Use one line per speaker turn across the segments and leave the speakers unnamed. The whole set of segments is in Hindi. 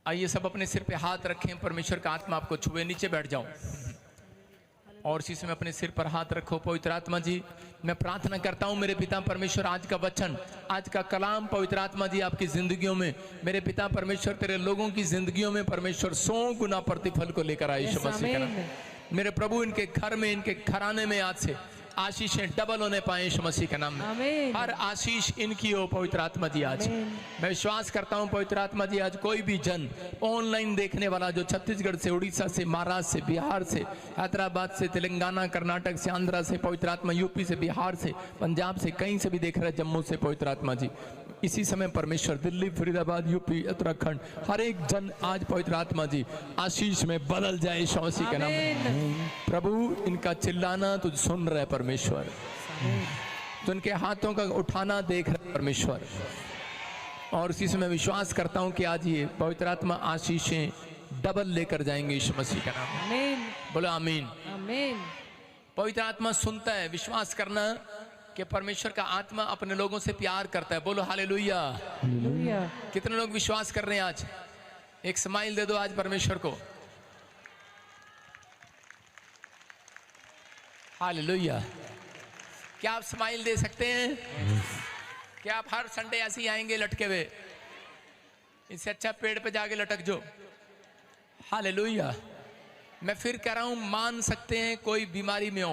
आइए सब अपने सिर पे हाथ रखें, परमेश्वर का आत्मा आपको छुए। नीचे बैठ जाओ और इसी समय अपने सिर पर हाथ रखो। पवित्र आत्मा जी, मैं प्रार्थना करता हूँ मेरे पिता परमेश्वर, आज का वचन, आज का कलाम पवित्र आत्मा जी आपकी जिंदगियों में, मेरे पिता परमेश्वर तेरे लोगों की जिंदगियों में परमेश्वर 100 गुना प्रतिफल को लेकर आए यीशु मसीह के नाम। मेरे प्रभु इनके घर में, इनके घराने में आज से आशीषें डबल होने पाए यीशु मसीह के नाम में। हर आशीष इनकी हो पवित्र आत्मा जी। आज मैं विश्वास करता हूं पवित्र आत्मा जी, आज कोई भी जन ऑनलाइन देखने वाला जो छत्तीसगढ़ से, उड़ीसा से, महाराष्ट्र से, बिहार से, हैदराबाद से, तेलंगाना, कर्नाटक से, आंध्रा से, पवित्र आत्मा यूपी से, बिहार से, पंजाब से, कहीं से भी देख रहे हैं, जम्मू से पवित्र आत्मा जी, इसी समय परमेश्वर दिल्ली, फरीदाबाद, यूपी, उत्तराखंड, हर एक जन आज पवित्र आत्मा जी आशीष में बदल जाए यीशु मसीह के नाम में। प्रभु इनका चिल्लाना तुझ सुन रहे परमेश्वर, तो इनके हाथों का उठाना देख रहे परमेश्वर, और इसी समय विश्वास करता हूं कि आज ये पवित्र आत्मा आशीषें डबल लेकर जाएंगे यीशु मसीह का नाम। बोलो आमीन। पवित्र आत्मा सुनता है, विश्वास करना कि परमेश्वर का आत्मा अपने लोगों से प्यार करता है। बोलो हालेलुया। कितने लोग विश्वास कर रहे हैं? आज एक स्माइल दे दो आज परमेश्वर को। हालेलुया। क्या आप स्माइल दे सकते हैं? क्या आप हर संडे ऐसे ही आएंगे लटके हुए? इससे अच्छा पेड़ पे जाके लटक जो। हालेलुया। मैं फिर कह रहा हूं, मान सकते हैं कोई बीमारी में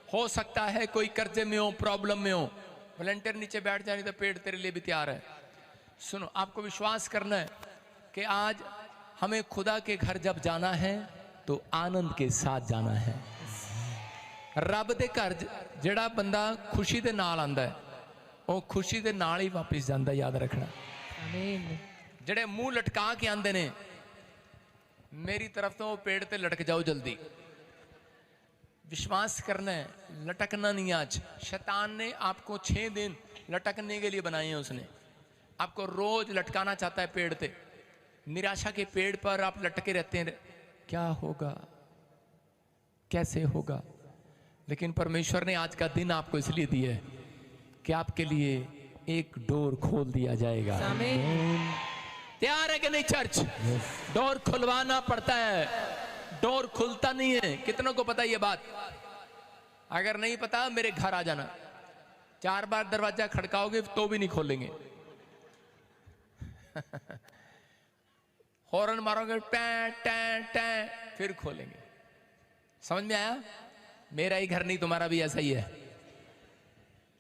हो सकता है कोई कर्जे में हो, प्रॉब्लम में हो, वॉलंटियर नीचे बैठ जाए, तो पेड़ तेरे लिए भी तैयार है। सुनो, आपको विश्वास करना है कि आज हमें खुदा के घर जब जाना है तो आनंद के साथ जाना है। रब दे घर जेड़ा बंदा खुशी दे नाल आंदा है, वो खुशी दे नाल ही वापस जाता है, याद रखना। जेड़े मुंह लटका के आंदे ने मेरी तरफ तो, वो पेड़ ते लटक जाओ जल्दी। विश्वास करना है, लटकना नहीं। आज शैतान ने आपको 6 दिन लटकने के लिए बनाए हैं। उसने आपको रोज लटकाना चाहता है पेड़ पे। निराशा के पेड़ पर आप लटके रहते हैं, क्या होगा, कैसे होगा। लेकिन परमेश्वर ने आज का दिन आपको इसलिए दिया है कि आपके लिए एक डोर खोल दिया जाएगा। तैयार है कि नहीं चर्च? डोर खुलवाना पड़ता है, डोर खुलता नहीं है। कितनों को पता ये बात? अगर नहीं पता मेरे घर आ जाना, 4 बार दरवाजा खड़काओगे तो भी नहीं खोलेंगे। हॉर्न मारोगे टैं टैं टैं, फिर खोलेंगे। समझ में आया? मेरा ही घर नहीं, तुम्हारा भी ऐसा ही है।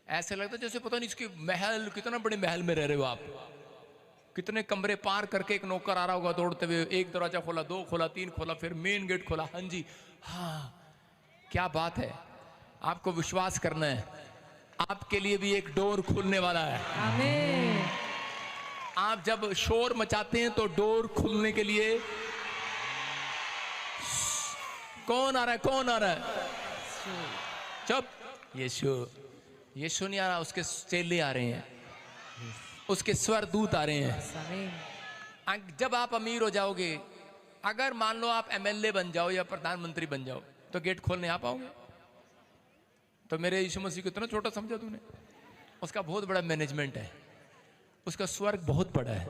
ऐसे लगता है जैसे पता नहीं इसकी महल, कितना बड़े महल में रह रहे हो आप। कितने कमरे पार करके एक नौकर आ रहा होगा दौड़ते हुए, एक दरवाजा खोला, 2 खोला, 3 खोला, फिर मेन गेट खोला। हाँ जी, हाँ, क्या बात है। आपको विश्वास करना है, आपके लिए भी एक डोर खुलने वाला है। आमीन। आप जब शोर मचाते हैं तो डोर खुलने के लिए कौन आ रहा है? कौन आ रहा है? चुप। यीशु, यीशु नहीं आ रहा, उसके चेले आ रहे हैं, उसके स्वरदूत आ रहे हैं। जब आप अमीर हो जाओगे, अगर मान लो आप एमएलए बन जाओ या प्रधानमंत्री बन जाओ, तो गेट खोलने आ पाओगे? तो मेरे यीशु मसीह को इतना छोटा समझा तूने? उसका बहुत बड़ा मैनेजमेंट है, उसका स्वर्ग बहुत बड़ा है।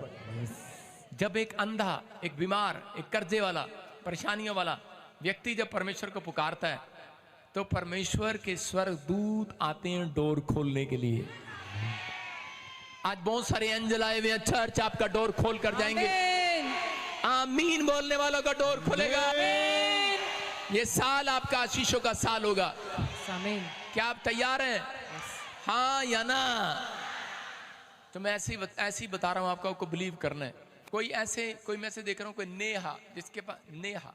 जब एक अंधा, एक बीमार, एक कर्जे वाला, परेशानियों वाला व्यक्ति जब परमेश्वर को पुकारता है, तो परमेश्वर के स्वर्गदूत आते हैं डोर खोलने के लिए। आज बहुत सारे एंजल आए हुए हैं, चर्च आपका डोर खोल कर जाएंगे। आमीन बोलने वालों का डोर खुलेगा। ये साल आपका आशीषों का साल होगा। क्या आप तैयार हैं? हाँ या ना? तो मैं ऐसे ही बता रहा हूं आपको, आपको बिलीव करना है। कोई मैं ऐसे देख रहा हूं, कोई नेहा, जिसके पास नेहा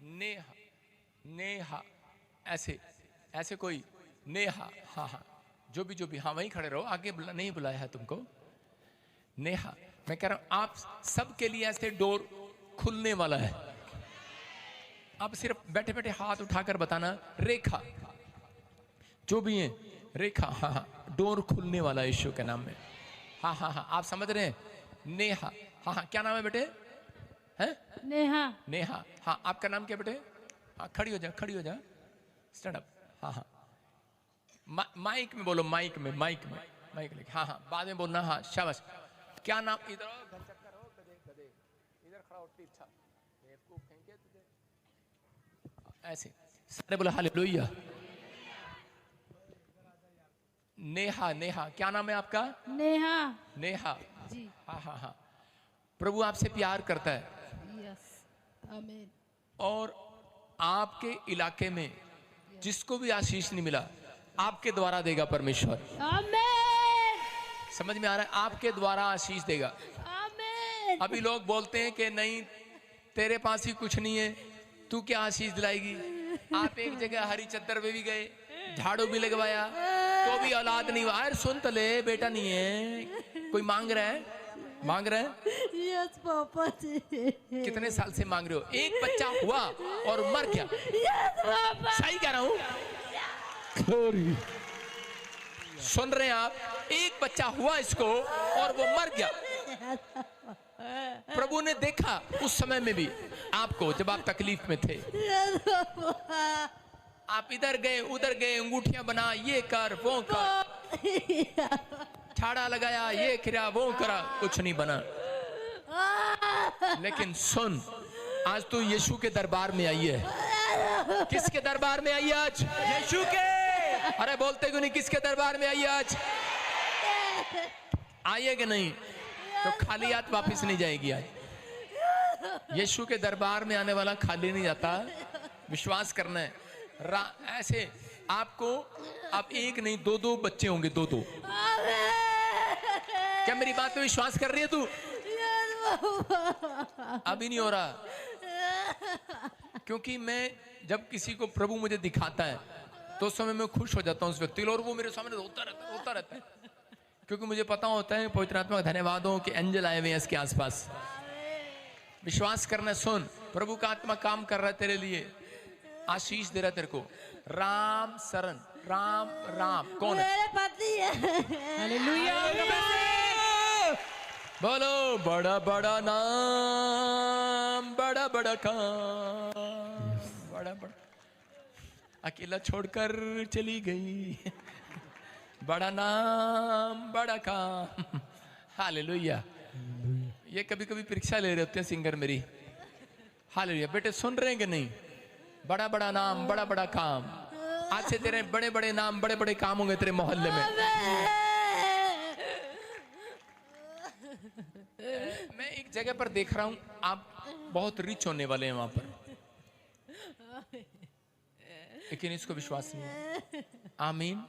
नेहा नेहा ऐसे कोई नेहा, हाँ हाँ, जो भी, हाँ वहीं खड़े रहो, आगे नहीं बुलाया है तुमको। नेहा, मैं कह रहा हूं आप सबके लिए ऐसे डोर खुलने वाला है। आप सिर्फ बैठे बैठे हाथ उठाकर बताना, रेखा, जो भी है, रेखा, हाँ हाँ, डोर खुलने वाला है यीशु के नाम में। हाँ हाँ हाँ, आप समझ रहे हैं? नेहा, हाँ हाँ, क्या नाम है बेटे? हैं?
नेहा।
नेहा, हाँ, आपका नाम क्या बेटे? हाँ, खड़ी हो जा, स्टैंड अप। हाँ हाँ, माइक में बोलो, माइक लेके, हाँ हाँ, बाद में बोलना। हाँ, शाबाश। क्या नाम? इधर घर चक्कर हो, गधे। इधर खड़ा होती अच्छा बेवकूफ फेंके तुझे ऐसे सारे बोला हालेलुया। नेहा, नेहा क्या नाम है आपका?
नेहा
नेहा
जी।
हाँ हाँ हाँ। प्रभु आपसे प्यार करता है
यस आमीन।
और आपके इलाके में जिसको भी आशीष नहीं मिला आपके द्वारा देगा परमेश्वर।
आमीन
समझ में आ रहा है? आपके द्वारा आशीष देगा।
आमीन।
अभी लोग बोलते हैं कि नहीं तेरे पास ही कुछ नहीं है, तू क्या आशीष दिलाएगी। आप एक जगह हरी चद्दर पे भी गए, झाड़ू भी लगवाया, तो भी औलाद नहीं हुआ। अरे सुन तो ले, बेटा नहीं है, कोई मांग रहा है, मांग रहा है।
यस पापा जी।
कितने साल से मांग रहे हो? एक बच्चा हुआ और मर गया।
Yes papa.
सही कह रहा हूँ? सुन रहे हैं आप? एक बच्चा हुआ इसको और वो मर गया। प्रभु ने देखा उस समय में भी आपको, जब आप तकलीफ में थे।
Yes papa.
आप इधर गए उधर गए, अंगूठियां बना, ये कर वो कर, छाड़ा लगाया, ये किया वो करा, कुछ नहीं बना। लेकिन सुन, आज तू यीशु के दरबार में आई है। किसके दरबार में आई है आज? यीशु के। अरे बोलते क्यों नहीं? किसके दरबार में आई है आज? आइए कि नहीं? तो खाली हाथ वापस नहीं जाएगी आज। यीशु के दरबार में आने वाला खाली नहीं जाता। विश्वास करना है। ऐसे आपको अब एक नहीं दो दो बच्चे होंगे, दो दो। क्या मेरी बात पे विश्वास कर रही है तू? अभी नहीं हो रहा, क्योंकि मैं जब किसी को प्रभु मुझे दिखाता है तो उस समय मैं खुश हो जाता हूँ उस व्यक्ति, और वो मेरे सामने रोता रहता है, क्योंकि मुझे पता होता है पवित्र आत्मा का धन्यवाद हो कि एंजल आए हुए हैं इसके आसपास। विश्वास करना। सुन, प्रभु का आत्मा काम कर रहा है तेरे लिए, आशीष दे रहा है तेरे को। राम शरण, राम राम कौन है?
मेरे पति है।
हालेलुया। बोलो बड़ा बड़ा नाम, बड़ा बड़ा काम, बड़ा बड़ा। अकेला छोड़कर चली गई, बड़ा नाम बड़ा काम। हालेलुया। ये कभी कभी परीक्षा ले रहे होते हैं सिंगर मेरी। हालेलुया। बेटे सुन रहे हैं कि नहीं? बड़ा बड़ा नाम, बड़ा बड़ा काम। आज से तेरे बड़े बड़े नाम, बड़े बड़े काम होंगे तेरे मोहल्ले में। मैं एक जगह पर देख रहा हूं, आप बहुत रिच होने वाले हैं वहां पर, लेकिन इसको विश्वास नहीं है। आमीन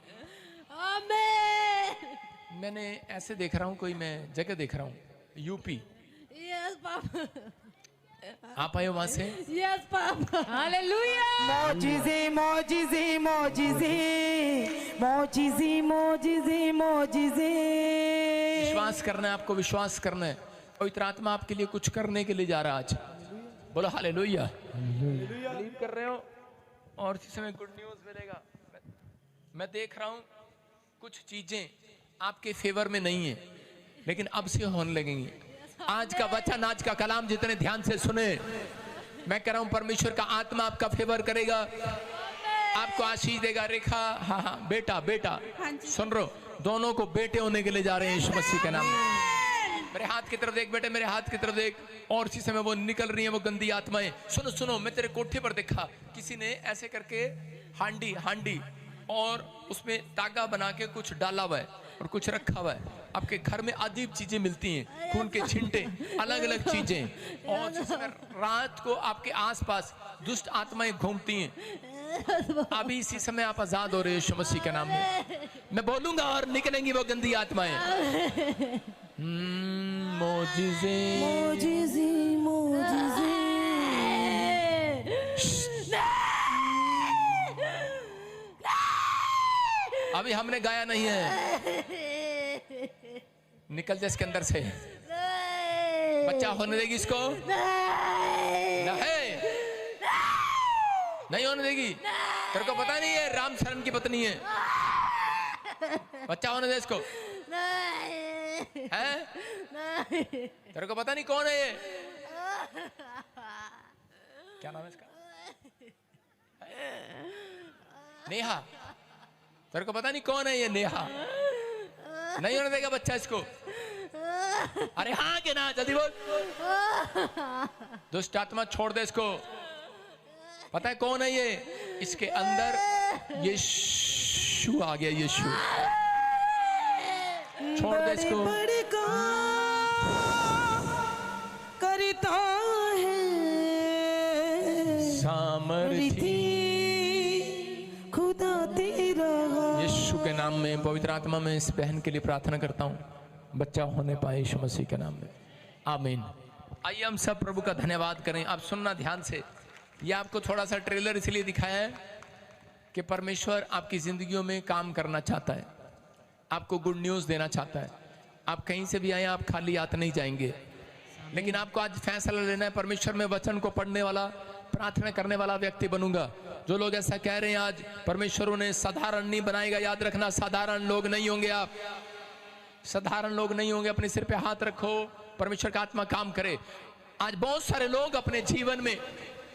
आमीन।
मैंने ऐसे देख रहा हूं, कोई मैं जगह देख रहा हूं, यूपी।
Yes papa.
आप आए हो वहां से?
Yes papa. हालेलुया।
मौजिज़े मौजिज़े मौजिज़े मौजिज़े मौजिज़े मौजिज़े।
विश्वास करना है आपको, विश्वास करना है। पवित्र आत्मा आपके लिए कुछ करने के लिए जा रहा है आज। बोलो हालेलुया। बिलीव कर रहे हो? और इसी समय गुड न्यूज मिलेगा। मैं देख रहा हूं कुछ चीजें आपके फेवर में नहीं है, लेकिन अब से होने लगेंगी। आज का वचन, आज का कलाम जितने ध्यान से सुने, मैं कह रहा हूं परमेश्वर का आत्मा आपका फेवर करेगा, आपको आशीष देगा। रेखा, हाँ हाँ बेटा बेटा, सुन रहे हो? दोनों को बेटे होने के लिए जा रहे हैं यीशु मसीह के नाम में। मेरे हाथ की तरफ देख बेटे, मेरे हाथ की तरफ देख। और इसी समय वो निकल रही है वो गंदी आत्माएं। सुनो सुनो, मैं तेरे कोठे पर देखा, किसी ने ऐसे करके हांडी और उसमें तागा बना के कुछ डाला हुआ है और कुछ रखा हुआ है। आपके घर में अजीब चीजें मिलती हैं, खून के छिंटे, अलग अलग चीजें। और जिस समय रात को आपके आसपास दुष्ट आत्माएं घूमती हैं, अभी इसी समय आप आजाद हो रहे हैं यीशु मसीह के नाम में। मैं बोलूंगा और निकलेंगी वो गंदी आत्माएं। मोजिज़े
मौजिज़े मौजिज़े।
अभी हमने गाया नहीं है। निकल जा इसके अंदर से। बच्चा होने देगी इसको? नहीं होने देगी। तेरे को पता नहीं है राम शरण की पत्नी है। बच्चा होने दे इसको। है? तेरे को पता नहीं कौन है ये? क्या नाम है इसका? नेहा। तेरे को पता नहीं कौन है ये नेहा? नहीं होने देगा बच्चा इसको। अरे हाँ के ना, जल्दी बोल। दुष्ट आत्मा छोड़ दे इसको। पता है कौन है ये? इसके अंदर यीशु आ गया। यीशु छोड़ दे इसको।
बड़े काम करता है
सामर्थी
खुदा तेरा।
यीशु के नाम में, पवित्र आत्मा में इस बहन के लिए प्रार्थना करता हूँ, बच्चा होने पाए यीशु मसीह के नाम में, आमीन। आइए हम सब प्रभु का धन्यवाद करें। आप सुनना ध्यान से। ये आपको थोड़ा सा ट्रेलर इसलिए दिखाया है कि परमेश्वर आपकी जिंदगियों में काम करना चाहता है, आपको गुड न्यूज़ देना चाहता है। आप कहीं से भी आए, आप खाली हाथ नहीं जाएंगे, लेकिन आपको आज फैसला लेना है। परमेश्वर में वचन को पढ़ने वाला, प्रार्थना करने वाला व्यक्ति बनूंगा। जो लोग ऐसा कह रहे हैं आज परमेश्वर उन्हें साधारण नहीं बनाएगा, याद रखना, साधारण लोग नहीं होंगे आप, साधारण लोग नहीं होंगे। अपने सिर पे हाथ रखो, परमेश्वर का आत्मा काम करे। आज बहुत सारे लोग अपने जीवन में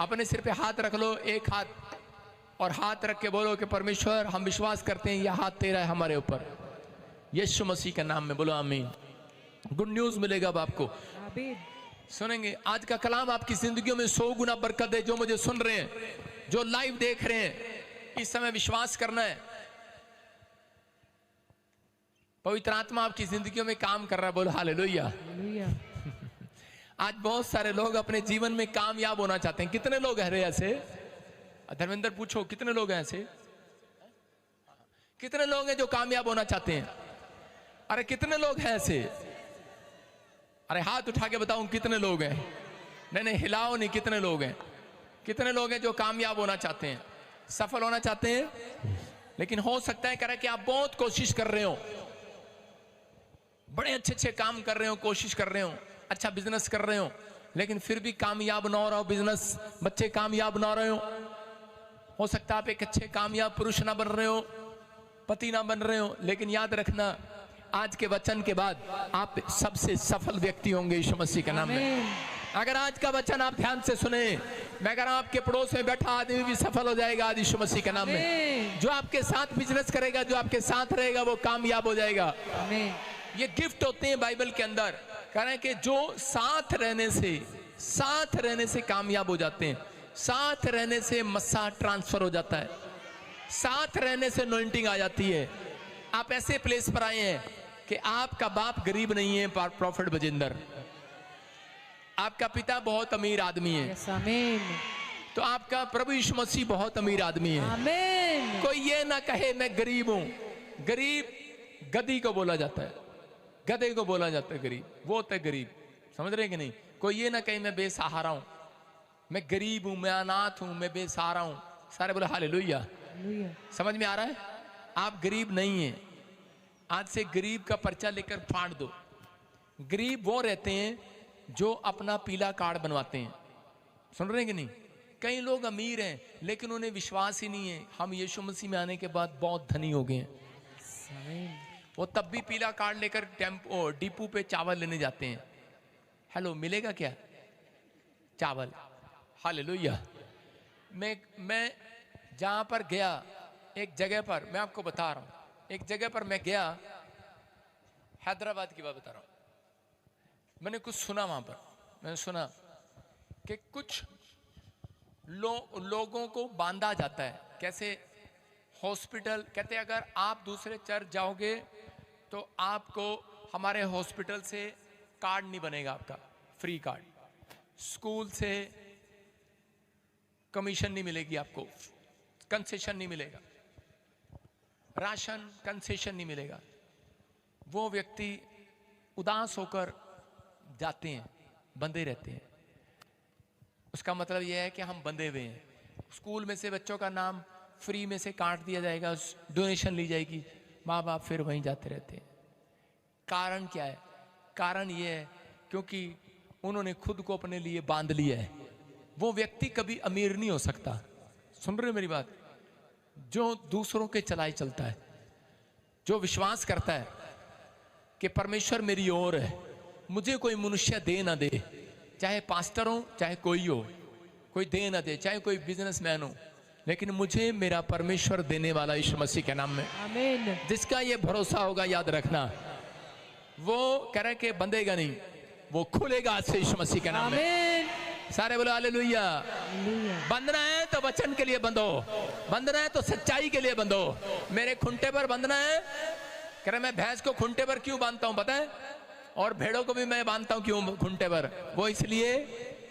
अपने सिर पे हाथ रख लो, एक हाथ, और हाथ रख के बोलो कि परमेश्वर हम विश्वास करते हैं यह हाथ तेरा है हमारे ऊपर, यीशु मसीह के नाम में बोलो आमीन। गुड न्यूज़ मिलेगा अब आपको, सुनेंगे। आज का कलाम आपकी जिंदगियों में 100 गुना बरकत है। जो मुझे सुन रहे हैं, जो लाइव देख रहे हैं, इस समय विश्वास करना है, पवित्र आत्मा आपकी जिंदगियों में काम कर रहा है। बोलो हालेलुया। आज बहुत सारे लोग अपने जीवन में कामयाब होना चाहते हैं। कितने लोग हैं ऐसे? धर्मेंद्र पूछो, कितने लोग हैं ऐसे? कितने लोग हैं जो कामयाब होना चाहते हैं? अरे कितने लोग हैं ऐसे? अरे हाथ उठा के बताऊं कितने लोग हैं? नहीं, हिलाओ नहीं। कितने लोग हैं? कितने लोग हैं जो कामयाब होना चाहते हैं, सफल होना चाहते हैं? लेकिन हो सकता है करे कि आप बहुत कोशिश कर रहे हो, बड़े अच्छे अच्छे काम कर रहे हो, कोशिश कर रहे हो, अच्छा बिजनेस कर रहे हो, लेकिन फिर भी कामयाब ना हो रहा हो बिजनेस, बच्चे कामयाब ना हो रहे हो सकता है आप एक अच्छे कामयाब पुरुष ना बन रहे हो, पति ना बन रहे हो, लेकिन याद रखना आज के वचन के बाद आप सबसे सफल व्यक्ति होंगे यीशु मसीह के नाम में। अगर आज का वचन आप ध्यान से सुने, मैं कह रहा हूं आपके पड़ोस में बैठा आदमी भी सफल हो जाएगा आज यीशु मसीह के नाम में। जो आपके साथ बिजनेस करेगा, जो आपके साथ रहेगा, वो कामयाब हो जाएगा। ये गिफ्ट होते हैं बाइबल के अंदर, कह रहे हैं कि जो साथ रहने से कामयाब हो जाते हैं, साथ रहने से मस्सा ट्रांसफर हो जाता है, साथ रहने से अनॉइंटिंग आ जाती है। आप ऐसे प्लेस पर आए हैं कि आपका बाप गरीब नहीं है, प्रॉफिट बजिंदर, आपका पिता बहुत अमीर आदमी है, तो आपका प्रभु यीशु मसीह बहुत अमीर आदमी है। कोई ये ना कहे मैं गरीब हूं। गरीब गधी को बोला जाता है, गधे को बोला जाता है गरीब, वो होता है गरीब, समझ रहे कि नहीं? कोई ये ना कहे मैं बेसहारा हूं, मैं गरीब हूं, मैं अनाथ हूं, मैं बेसहारा हूं। सारे बोले हालेलुया। समझ में आ रहा है? आप गरीब नहीं हैं। आज से गरीब का पर्चा लेकर फाड़ दो। गरीब वो रहते हैं जो अपना पीला कार्ड बनवाते हैं, सुन रहे हैं कि नहीं? कई लोग अमीर हैं लेकिन उन्हें विश्वास ही नहीं है हम यीशु मसीह में आने के बाद बहुत धनी हो गए हैं। वो तब भी पीला कार्ड लेकर डिपो पे चावल लेने जाते हैं। हेलो, मिलेगा क्या चावल? हालेलुया। मैं जहां पर गया, एक जगह पर, मैं आपको बता रहा हूं, एक जगह पर मैं गया, हैदराबाद की बात बता रहा हूं। मैंने कुछ सुना वहां पर, मैंने सुना कि कुछ लोगों को बांधा जाता है। कैसे? हॉस्पिटल, कहते हैं अगर आप दूसरे चर्च जाओगे तो आपको हमारे हॉस्पिटल से कार्ड नहीं बनेगा, आपका फ्री कार्ड। स्कूल से कमीशन नहीं मिलेगी आपको, कंसेशन नहीं मिलेगा, राशन कंसेशन नहीं मिलेगा। वो व्यक्ति उदास होकर जाते हैं, बंधे रहते हैं। उसका मतलब यह है कि हम बंधे हुए हैं। स्कूल में से बच्चों का नाम फ्री में से काट दिया जाएगा, डोनेशन ली जाएगी, माँ बाप फिर वहीं जाते रहते हैं। कारण क्या है? कारण ये है क्योंकि उन्होंने खुद को अपने लिए बांध लिया है। वो व्यक्ति कभी अमीर नहीं हो सकता, सुन रहे मेरी बात? जो दूसरों के चलाए चलता है, जो विश्वास करता है कि परमेश्वर मेरी ओर है, मुझे कोई मनुष्य दे ना दे, चाहे पास्टर हो, चाहे कोई हो, कोई दे ना दे, चाहे कोई बिजनेसमैन हो, लेकिन मुझे मेरा परमेश्वर देने वाला यीशु मसीह के नाम में, आमीन। जिसका ये भरोसा होगा, याद रखना, वो कह रहा है कि बंधेगा नहीं, वो खुलेगा आज से यीशु मसीह के नाम में।
आमीन।
सारे बोलो हालेलुया।
हालेलुया।
बंधना है तो वचन के लिए बंधो, बंधना है तो सच्चाई के लिए बंधो। मेरे खुंटे पर बंधना है, कह रहा मैं भैंस को खुंटे पर क्यों बांधता हूं पता है, और भेड़ों को भी मैं बांधता हूं क्यों खुंटे पर, वो इसलिए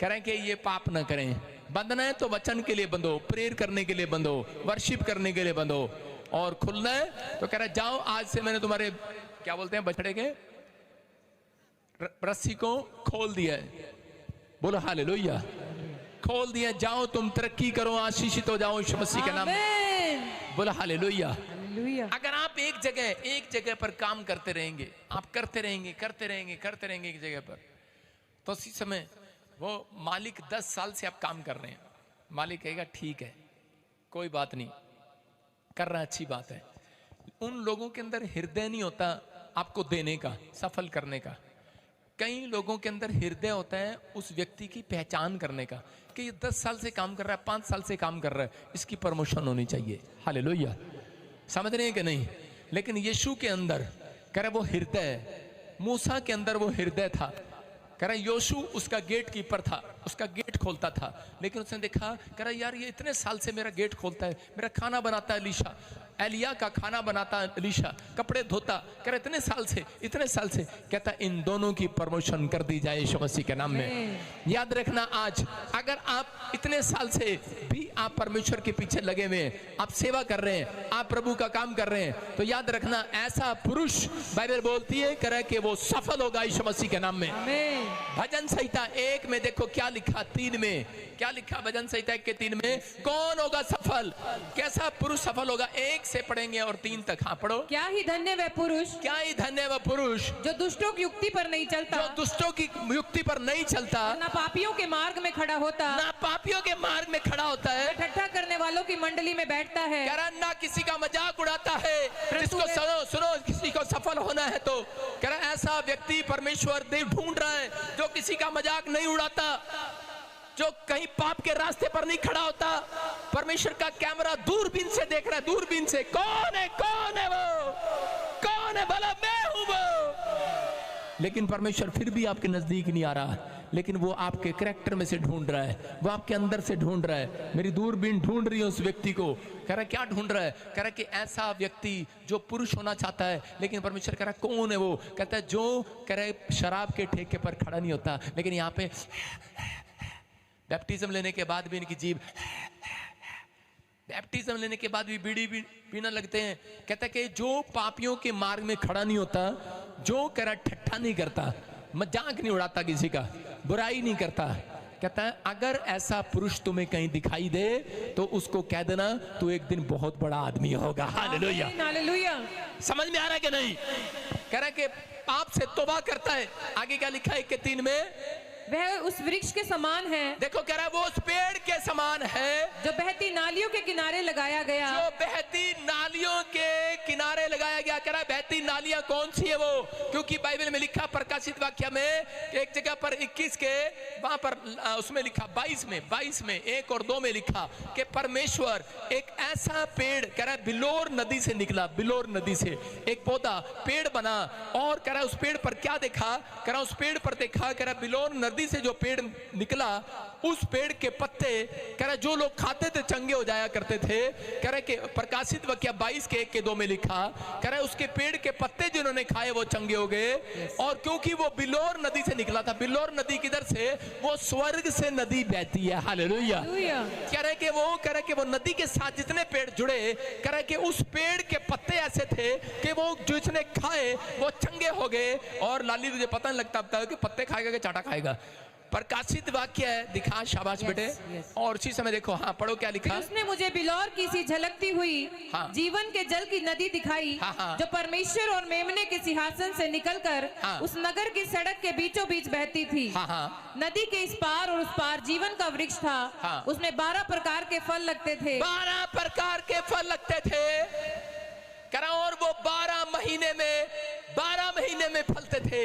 कह रहे हैं कि ये पाप ना करें। बंधना है तो वचन के लिए बंधो, प्रेयर करने के लिए बंधो, वर्शिप करने के लिए बंधो। और खुलना है तो कह रहा है जाओ आज से मैंने तुम्हारे क्या बोलते हैं बछड़े के रस्सी को खोल दिया है। बोलो हालेलुया। खोल दिया, जाओ तुम तरक्की करो, आशीषित हो जाओ यीशु मसीह के नाम में।
आमीन।
बोलो हालेलुया।
हालेलुया।
अगर आप एक जगह पर काम करते रहेंगे, आप करते रहेंगे एक जगह पर, तो उसी समय वो मालिक 10 साल से आप काम कर रहे हैं, मालिक कहेगा ठीक है कोई बात नहीं, कर रहा अच्छी बात है। उन लोगों के अंदर हृदय नहीं होता आपको देने का, सफल करने का। कई लोगों के अंदर हृदय होता है उस व्यक्ति की पहचान करने का कि ये 10 साल से काम कर रहा है, 5 साल से काम कर रहा है, इसकी प्रमोशन होनी चाहिए। हालेलुया। समझ रहे हैं कि नहीं? लेकिन यीशु के अंदर कह रहा वो हृदय, मूसा के अंदर वो हृदय था। कह रहा योशु उसका गेट कीपर था, उसका गेट खोलता था, लेकिन उसने देखा कह रहा यार ये इतने साल से मेरा गेट खोलता है, मेरा खाना बनाता है एलीशा, एलिया का खाना बनाता है एलीशा, कपड़े धोता, कह रहा इतने साल से कहता इन दोनों की प्रमोशन कर दी जाए यीशु मसीह के नाम में। याद रखना आज अगर आप इतने साल से भी आप परमेश्वर के पीछे लगे हुए हैं, आप सेवा कर रहे हैं, आप प्रभु का काम कर रहे हैं, तो याद रखना ऐसा पुरुष बाइबल बोलती है कह रहा है कि वो सफल होगा यीशु मसीह के नाम में। भजन संहिता 1 में देखो क्या लिखा, 3 में क्या लिखा, भजन संहिता 1 के 3 में कौन होगा सफल, कैसा पुरुष सफल होगा। 1 से पढ़ेंगे और 3 तक। हाँ पढ़ो।
क्या ही धन्य वह पुरुष,
क्या ही धन्य वह पुरुष
जो दुष्टों की युक्ति पर नहीं चलता,
जो दुष्टों की युक्ति पर नहीं चलता,
ना पापियों के मार्ग में खड़ा होता,
ना पापियों के मार्ग में खड़ा होता है,
ठट्ठा करने वालों की मंडली में बैठता है,
कह रहा ना किसी का मजाक उड़ाता है। जिसको सुनो किसी को सफल होना है तो कह रहा ऐसा व्यक्ति परमेश्वर देव ढूंढ रहा है जो किसी का मजाक नहीं उड़ाता, जो कहीं पाप के रास्ते पर नहीं खड़ा होता। परमेश्वर का कैमरा दूरबीन से देख रहा है, दूरबीन से कौन है वो, कौन है भला, मैं हूं वो। लेकिन परमेश्वर फिर भी आपके नजदीक नहीं आ रहा, लेकिन वो आपके कैरेक्टर में से ढूंढ रहा है, वो आपके अंदर से ढूंढ रहा है। मेरी दूरबीन ढूंढ रही है उस व्यक्ति को। कह रहा है क्या ढूंढ रहा है, कह रहा है कि ऐसा व्यक्ति जो पुरुष होना चाहता है, लेकिन परमेश्वर कह रहा है कौन है वो, कहता है जो कह रहा है शराब के ठेके पर खड़ा नहीं होता, लेकिन यहाँ पे बैप्टिज्म लेने के बाद भी इनकी जीभ, बैप्टिज्म लेने के बाद भी बीड़ी भी पीना लगते हैं। कहता है कि जो पापियों के मार्ग में खड़ा नहीं होता, जो कह रहा ठट्ठा नहीं करता, मजाक नहीं उड़ाता, किसी का बुराई नहीं करता, कहता है अगर ऐसा पुरुष तुम्हें कहीं दिखाई दे तो उसको कह देना तू एक दिन बहुत बड़ा आदमी होगा। हालेलुया।
हालेलुया।
समझ में आ रहा है कि नहीं? कह रहा है कि पाप से तौबा करता है। आगे क्या लिखा है 1 के 3 में,
वह उस वृक्ष के समान है,
देखो कह रहा है वो उस पेड़ के समान है
जो बहती नालियों के किनारे लगाया गया,
जो बहती नालियों के किनारे लगाया गया। कह रहा है बहती नालियां कौन सी है वो, क्योंकि बाइबल में लिखा प्रकाशित वाक्य में कि एक जगह पर 21 के वहां पर उसमें लिखा 22 में 1 और 2 में लिखा कि परमेश्वर एक ऐसा पेड़, कह रहा है बिलोर नदी से निकला, बिलोर नदी से एक पौधा पेड़ बना, और कह रहा है उस पेड़ पर क्या देखा, कह रहा उस पेड़ पर देखा, कह रहा बिलोर नदी से जो पेड़ निकला उस पेड़ के पत्ते, कह रहा जो लोग खाते थे चंगे हो जाया करते थे। कह रहा कि प्रकाशित वाक्य 22 के 1 के 2 में लिखा, कह रहा उसके पेड़ के पत्ते जिन्होंने खाए वो चंगे हो गए। और क्योंकि वो बिलोर नदी से निकला था, बिलोर नदी किधर से, वो स्वर्ग से नदी बहती है। हालेलुया। कह रहे कि वो नदी के साथ जितने पेड़ जुड़े, कह रहे कि उस पेड़ के पत्ते ऐसे थे कि वो जो इसने खाए वो चंगे हो गए। और लाली तुझे पता नहीं लगता कि पत्ते खाएगा कि चाटा खाएगा। प्रकाशित वाक्य है, दिखा शाबाश बेटे। और उसी समय देखो, हाँ पढ़ो क्या लिखा।
उसने मुझे बिलौर की सी झलकती हुई जीवन के जल की नदी दिखाई, जो परमेश्वर और मेमने के सिंहासन से निकलकर उस नगर की सड़क के बीचों बीच बहती थी। नदी के इस पार और उस पार जीवन का वृक्ष था, उसमें 12 प्रकार के फल लगते थे।
12 प्रकार के फल लगते थे। और वो 12 महीने में 12 महीने में फलते थे।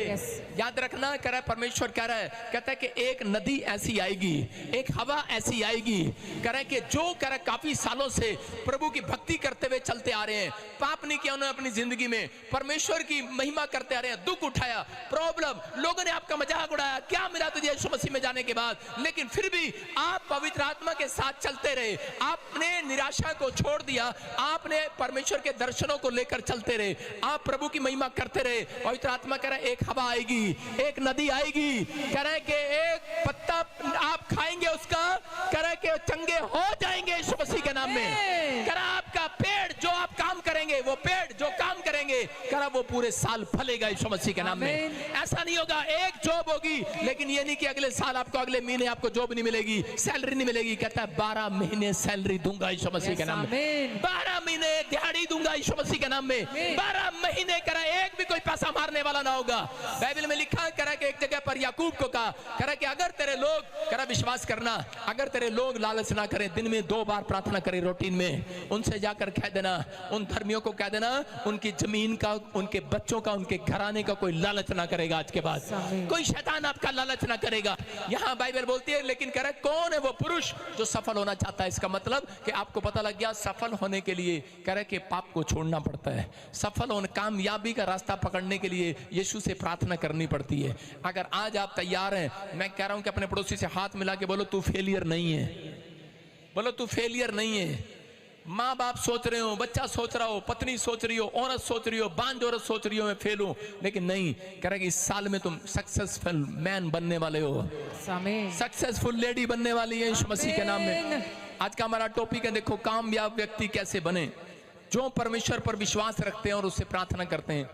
याद रखना, कह रहा है परमेश्वर कह रहा है, कहता है कि एक नदी ऐसी आएगी, एक हवा ऐसी आएगी, कह रहा है कि जो कह रहा है काफी सालों से प्रभु की भक्ति करते हुए चलते आ रहे हैं, पाप नहीं किया उन्होंने अपनी जिंदगी में, परमेश्वर की महिमा करते आ रहे हैं, दुख उठाया, प्रॉब्लम, लोगों ने आपका मजाक उड़ाया, क्या मिला तुझे यीशु मसीह में जाने के बाद, लेकिन फिर भी आप पवित्र आत्मा के साथ चलते रहे, आपने निराशा को छोड़ दिया, आपने परमेश्वर के दर्शनों को लेकर चलते रहे, आप प्रभु की महिमा करते रहे। पवित्र आत्मा कह रहा है एक हवा आएगी, एक नदी आएगी, कह रहा है कि एक पत्ता आप खाएंगे उसका, कह रहा है कि चंगे हो जाएंगे यीशु मसीह के नाम में। कह रहा है आपका पेड़ जो आप काम करेंगे, वो पेड़ जो काम करेंगे, कह रहा वो पूरे साल फलेगा यीशु मसीह के नाम में। ऐसा नहीं होगा एक जॉब होगी, लेकिन ये नहीं कि अगले साल आपको, अगले महीने आपको जॉब नहीं मिलेगी, सैलरी नहीं मिलेगी। कहता है 12 महीने सैलरी दूंगा यीशु मसीह के नाम में, 12 महीने दिहाड़ी दूंगा यीशु मसीह के नाम में, 12 महीने कह रहा है एक भी कोई पैसा मारने वाला ना होगा। बाइबल में लिखा है, कह रहा है कि एक जगह पर याकूब को कहा, कह रहा है कि अगर तेरे लोग, कह रहा विश्वास करना, अगर तेरे लोग लालच ना करें, दिन में 2 बार प्रार्थना करें रूटीन में, उनसे जाकर कह देना, उन धर्मियों को कह देना उनकी जमीन का, उनके बच्चों का, उनके घराने का कोई लालच ना करेगा आज के बाद, कोई शैतान आपका लालच ना करेगा। यहाँ बाइबल बोलती है, लेकिन कह रहा है कौन है वो पुरुष जो सफल होना चाहता है। इसका मतलब कि आपको पता लग गया, सफल होने के लिए कह रहे कि पाप को छोड़ना पड़ता है, सफल होने, कामयाबी का रास्ता पकड़ने के लिए यीशु से प्रार्थना करनी पड़ती है। अगर आज आप तैयार हैं, मैं कह रहा हूं कि अपने पड़ोसी से हाथ मिला के बोलो तू फेलियर नहीं है, बोलो तू फेलियर नहीं है। माँ बाप सोच रहे हो, बच्चा सोच रहा हो, पत्नी सोच रही हो, औरत सोच रही हो, बांझ औरत सोच रही हो मैं फेल हूं, लेकिन नहीं, कह रहा है कि इस साल में तुम सक्सेसफुल मैन बनने वाले हो, सक्सेसफुल लेडी बनने वाली है यीशु मसीह के नाम में। आज का हमारा टॉपिक है, देखो कामयाब व्यक्ति कैसे बने। जो परमेश्वर पर विश्वास रखते हैं और उससे प्रार्थना करते हैं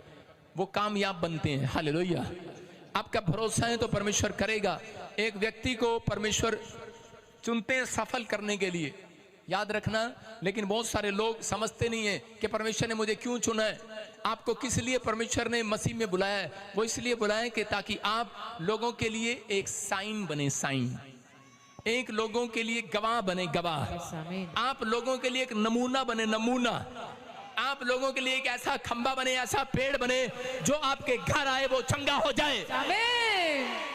वो कामयाब बनते हैं। हालेलुया। आपका भरोसा है तो परमेश्वर करेगा। एक व्यक्ति को परमेश्वर चुनते हैं सफल करने के लिए, याद रखना। लेकिन बहुत सारे लोग समझते नहीं है कि परमेश्वर ने मुझे क्यों चुना है। आपको किस लिए परमेश्वर ने मसीह में बुलाया है? वो इसलिए बुलाया है कि ताकि आप लोगों के लिए एक साइन बने, साइन, एक लोगों के लिए गवाह बने, गवाह, आप लोगों के लिए एक नमूना बने, नमूना, आप लोगों के लिए एक ऐसा खंबा बने, ऐसा पेड़ बने जो आपके घर आए वो चंगा हो जाए,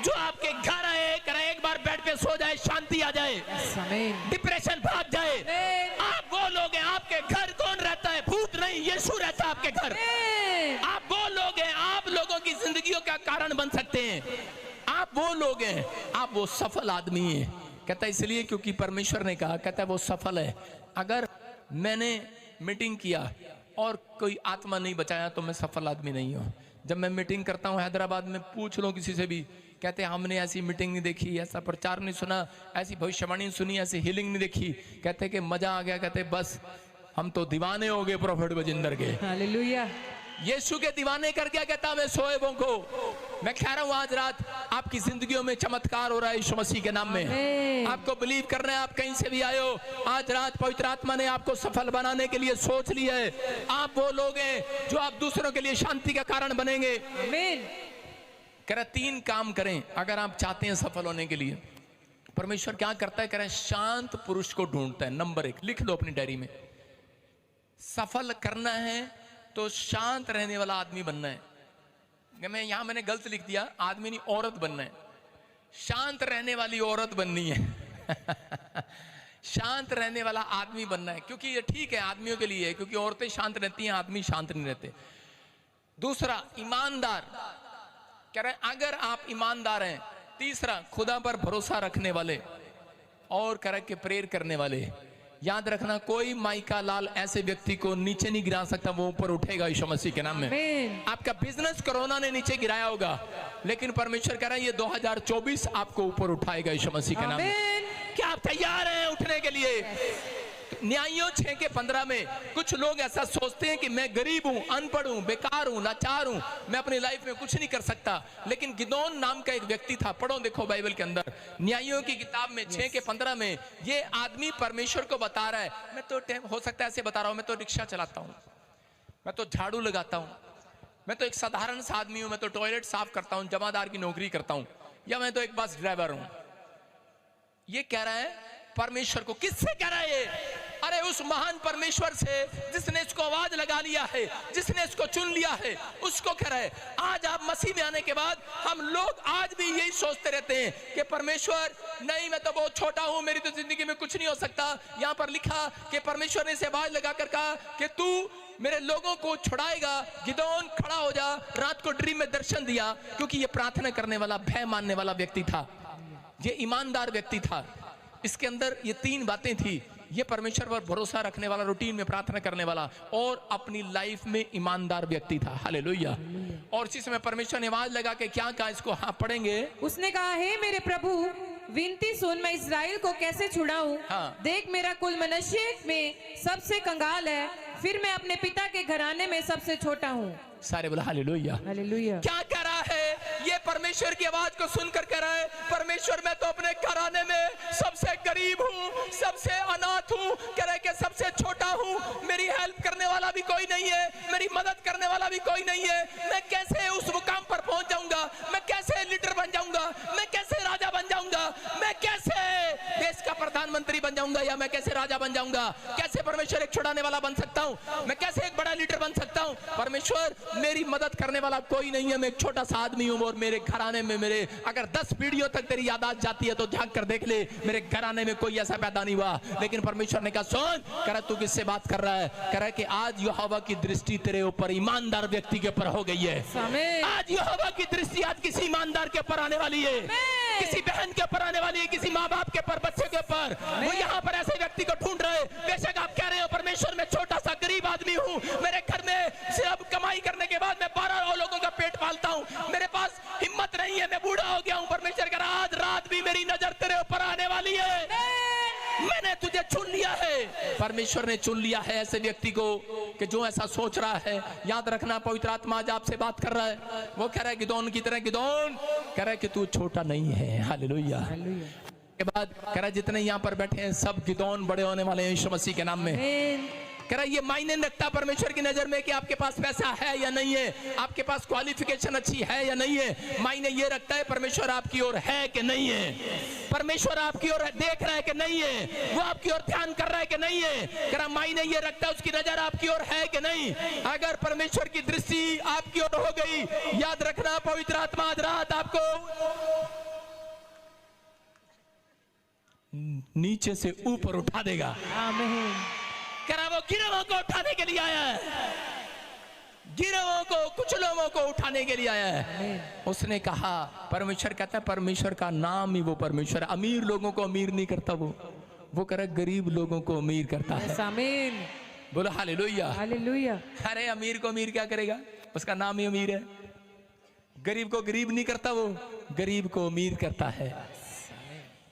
जो आपके घर आए करे एक बार बेड पे सो जाए शांति आ जाए, डिप्रेशन भाग जाए। आप वो लोग हैं, आपके घर कौन रहता है? भूत नहीं, यीशु रहता है आपके घर। आप वो लोग हैं, आप लोगों की जिंदगियों का कारण बन सकते हैं। आप वो लोग हैं, आप वो सफल आदमी हैं। कहता है इसलिए क्योंकि परमेश्वर ने कहा, कहता है वो सफल है। अगर मैंने मीटिंग किया और कोई आत्मा नहीं बचाया तो मैं सफल आदमी नहीं हूँ। जब मैं मीटिंग करता हूँ हैदराबाद में, पूछ लो किसी से भी, कहते हैं हमने ऐसी मीटिंग नहीं देखी, ऐसा प्रचार नहीं सुना, ऐसी भविष्यवाणी सुनी, ऐसी हीलिंग नहीं देखी। कहते कि मजा आ गया, कहते बस हम तो दीवाने हो गए प्रॉफिट बजिंदर के। हालेलुया। यीशु के दीवाने कर क्या कहता मैं सोएबों को। मैं कह रहा हूं आज रात आपकी जिंदगियों में चमत्कार हो रहा है यीशु मसीह के नाम में। आपको बिलीव करना है, आप कहीं से भी आए हो, आज रात पवित्र आत्मा ने आपको सफल बनाने के लिए सोच लिया है। आप वो लोग हैं जो आप दूसरों के लिए शांति का कारण बनेंगे। कह रहा 3 काम करें अगर आप चाहते हैं सफल होने के लिए। परमेश्वर क्या करता है? कह रहा है शांत पुरुष को ढूंढता है। नंबर 1 लिख लो अपनी डायरी में। सफल करना है तो शांत रहने वाला आदमी बनना है। यहां मैंने गलत लिख दिया, आदमी नहीं औरत बनना है। शांत रहने वाली औरत बननी है। शांत रहने वाला आदमी बनना है, क्योंकि ये ठीक है आदमियों के लिए है, क्योंकि औरतें शांत रहती हैं, आदमी शांत नहीं रहते। दूसरा ईमानदार, कह रहे हैं अगर आप ईमानदार हैं। तीसरा खुदा पर भरोसा रखने वाले, और कह रहे कि प्रेयर करने वाले। याद रखना कोई माइका लाल ऐसे व्यक्ति को नीचे नहीं गिरा सकता, वो ऊपर उठेगा यीशु मसीह के नाम में। आपका बिजनेस कोरोना ने नीचे गिराया होगा, लेकिन परमेश्वर कह रहा है ये 2024 आपको ऊपर उठाएगा यीशु मसीह के नाम में। क्या आप तैयार हैं उठने के लिए? न्यायों 6:15 में कुछ लोग ऐसा सोचते हैं कि मैं गरीब हूं, अनपढ़ हूं, बेकार हूं, लाचार हूं, मैं अपनी लाइफ में कुछ नहीं कर सकता। लेकिन गिदोन नाम का एक व्यक्ति था, पढ़ो देखो बाइबल के अंदर न्यायों की किताब में 6:15 में ये आदमी परमेश्वर को बता रहा है, मैं तो हो सकता है ऐसे बता रहा हूं, मैं तो रिक्शा चलाता हूं, मैं तो झाड़ू लगाता हूं, मैं तो एक साधारण सा आदमी हूं, मैं तो टॉयलेट साफ करता हूं, जमादार की नौकरी करता हूं, या मैं तो एक बस ड्राइवर हूं। ये कह रहा है परमेश्वर को। किससे कह रहा है ये? अरे उस महान परमेश्वर से जिसने इसको आवाज लगा लिया है, जिसने इसको चुन लिया है, उसको कह रहे आज आप मसीह में आने के बाद हम लोग आज भी यही सोचते रहते हैं कि परमेश्वर नहीं, मैं तो बहुत छोटा हूं, मेरी तो जिंदगी में कुछ नहीं हो सकता। यहां पर लिखा कि परमेश्वर ने इसे आवाज लगाकर कहा कि तू मेरे लोगों को छुड़ाएगा। गिदोन खड़ा हो जा, रात को ड्रीम में दर्शन दिया, क्योंकि ये प्रार्थना करने वाला, भय मानने वाला व्यक्ति था, ये ईमानदार व्यक्ति था। इसके अंदर ये 3 बातें थी, ये परमेश्वर पर भरोसा रखने वाला, रूटीन में प्रार्थना करने वाला और अपनी लाइफ में ईमानदार व्यक्ति था। हालेलुया। और इसी समय परमेश्वर ने आवाज लगा के क्या कहा, इसको हाँ पढ़ेंगे।
उसने कहा, हे मेरे प्रभु विनती सुन, मैं इस्राएल को कैसे छुड़ाऊं?
हाँ।
देख मेरा कुल मनुष्य में सबसे कंगाल है, फिर मैं अपने पिता के घराने में सबसे छोटा हूँ।
सारे बोला हालेलुया।
हालेलुया।
क्या कह रहा है ये? परमेश्वर की आवाज को सुनकर कह रहा है, परमेश्वर मैं तो अपने घराने में सबसे गरीब हूँ, सबसे अनाथ हूँ, कह रहे कि सबसे छोटा हूँ, मेरी हेल्प करने वाला भी कोई नहीं है, मेरी मदद करने वाला भी कोई नहीं है। मैं कैसे उस मुकाम पर पहुंच जाऊंगा? मैं कैसे लीडर बन जाऊंगा? मैं कैसे राजा बन जाऊंगा? मैं कैसे देश का प्रधानमंत्री बन जाऊंगा? या मैं कैसे राजा बन जाऊंगा? कैसे परमेश्वर एक छुड़ाने वाला बन सकता हूँ? मैं कैसे एक बड़ा लीडर बन सकता हूँ? परमेश्वर मेरी मदद करने वाला कोई नहीं है, मैं एक छोटा सा आदमी हूं और मेरे घराने में मेरे अगर 10 पीढ़ियों तक तेरी यादाश्त जाती है तो झांक कर देख ले, मेरे घराने में कोई ऐसा पैदा नहीं हुआ। लेकिन परमेश्वर ने कहा सुन, कह रहा तू किससे बात कर रहा है? कह रहा है कि आज यहोवा की दृष्टि तेरे ऊपर, ईमानदार व्यक्ति के ऊपर हो गई है। आज यहोवा की दृष्टि आज किसी ईमानदार के ऊपर आने वाली है, किसी बहन के ऊपर आने वाली है, किसी माँ बाप के ऊपर, बच्चे के ऊपर। वो यहाँ पर ऐसे व्यक्ति को ढूंढ रहे। बेशक आप कह रहे हो परमेश्वर मैं छोटा सा गरीब आदमी हूँ, मेरे घर में सिर्फ कमाई करने के बाद मैं 12 लोगों का पेट पालता हूँ, मेरे पास हिम्मत नहीं है, मैं बूढ़ा हो गया हूँ। परमेश्वर कह रहा आज रात भी मेरी नजर तेरे ऊपर आने वाली है, मैंने तुझे चुन लिया है। परमेश्वर ने चुन लिया है ऐसे व्यक्ति को कि जो ऐसा सोच रहा है। याद रखना, पवित्र आत्मा आज आपसे बात कर रहा है। वो कह रहा है गिदोन की तरह, गिदोन कह रहा है कि तू छोटा नहीं है। हालेलुया। के बाद कह रहा है जितने यहाँ पर बैठे हैं सब गिदोन बड़े होने वाले हैं यीशु मसीह के नाम में। कह रहा है ये मायने नहीं रखता परमेश्वर की नजर में कि आपके पास पैसा है या नहीं है, आपके पास क्वालिफिकेशन अच्छी है या नहीं है। मायने ये रखता है परमेश्वर आपकी ओर है कि नहीं है, परमेश्वर आपकी ओर देख रहा है कि नहीं है, वो आपकी ओर ध्यान कर रहा है कि नहीं है। कह रहा मायने ये रखता है उसकी नजर आपकी ओर है कि नहीं। अगर परमेश्वर की दृष्टि आपकी ओर हो गई, याद रखना पवित्र आत्मा आज रात आपको नीचे से ऊपर उठा देगा।
आमीन।
कह रहा वो गिरोह को उठाने के लिए आया है, गिरोह को, कुछ लोगों को उठाने के लिए आया है। उसने कहा, परमेश्वर कहता है परमेश्वर का नाम ही वो परमेश्वर, अमीर लोगों को अमीर नहीं करता, वो कह रहा गरीब लोगों को अमीर करता है।
आमीन।
बोलो हालेलुया।
हालेलुया।
अरे अमीर को अमीर क्या करेगा, उसका नाम ही अमीर है। गरीब को गरीब नहीं करता, वो गरीब को अमीर करता है।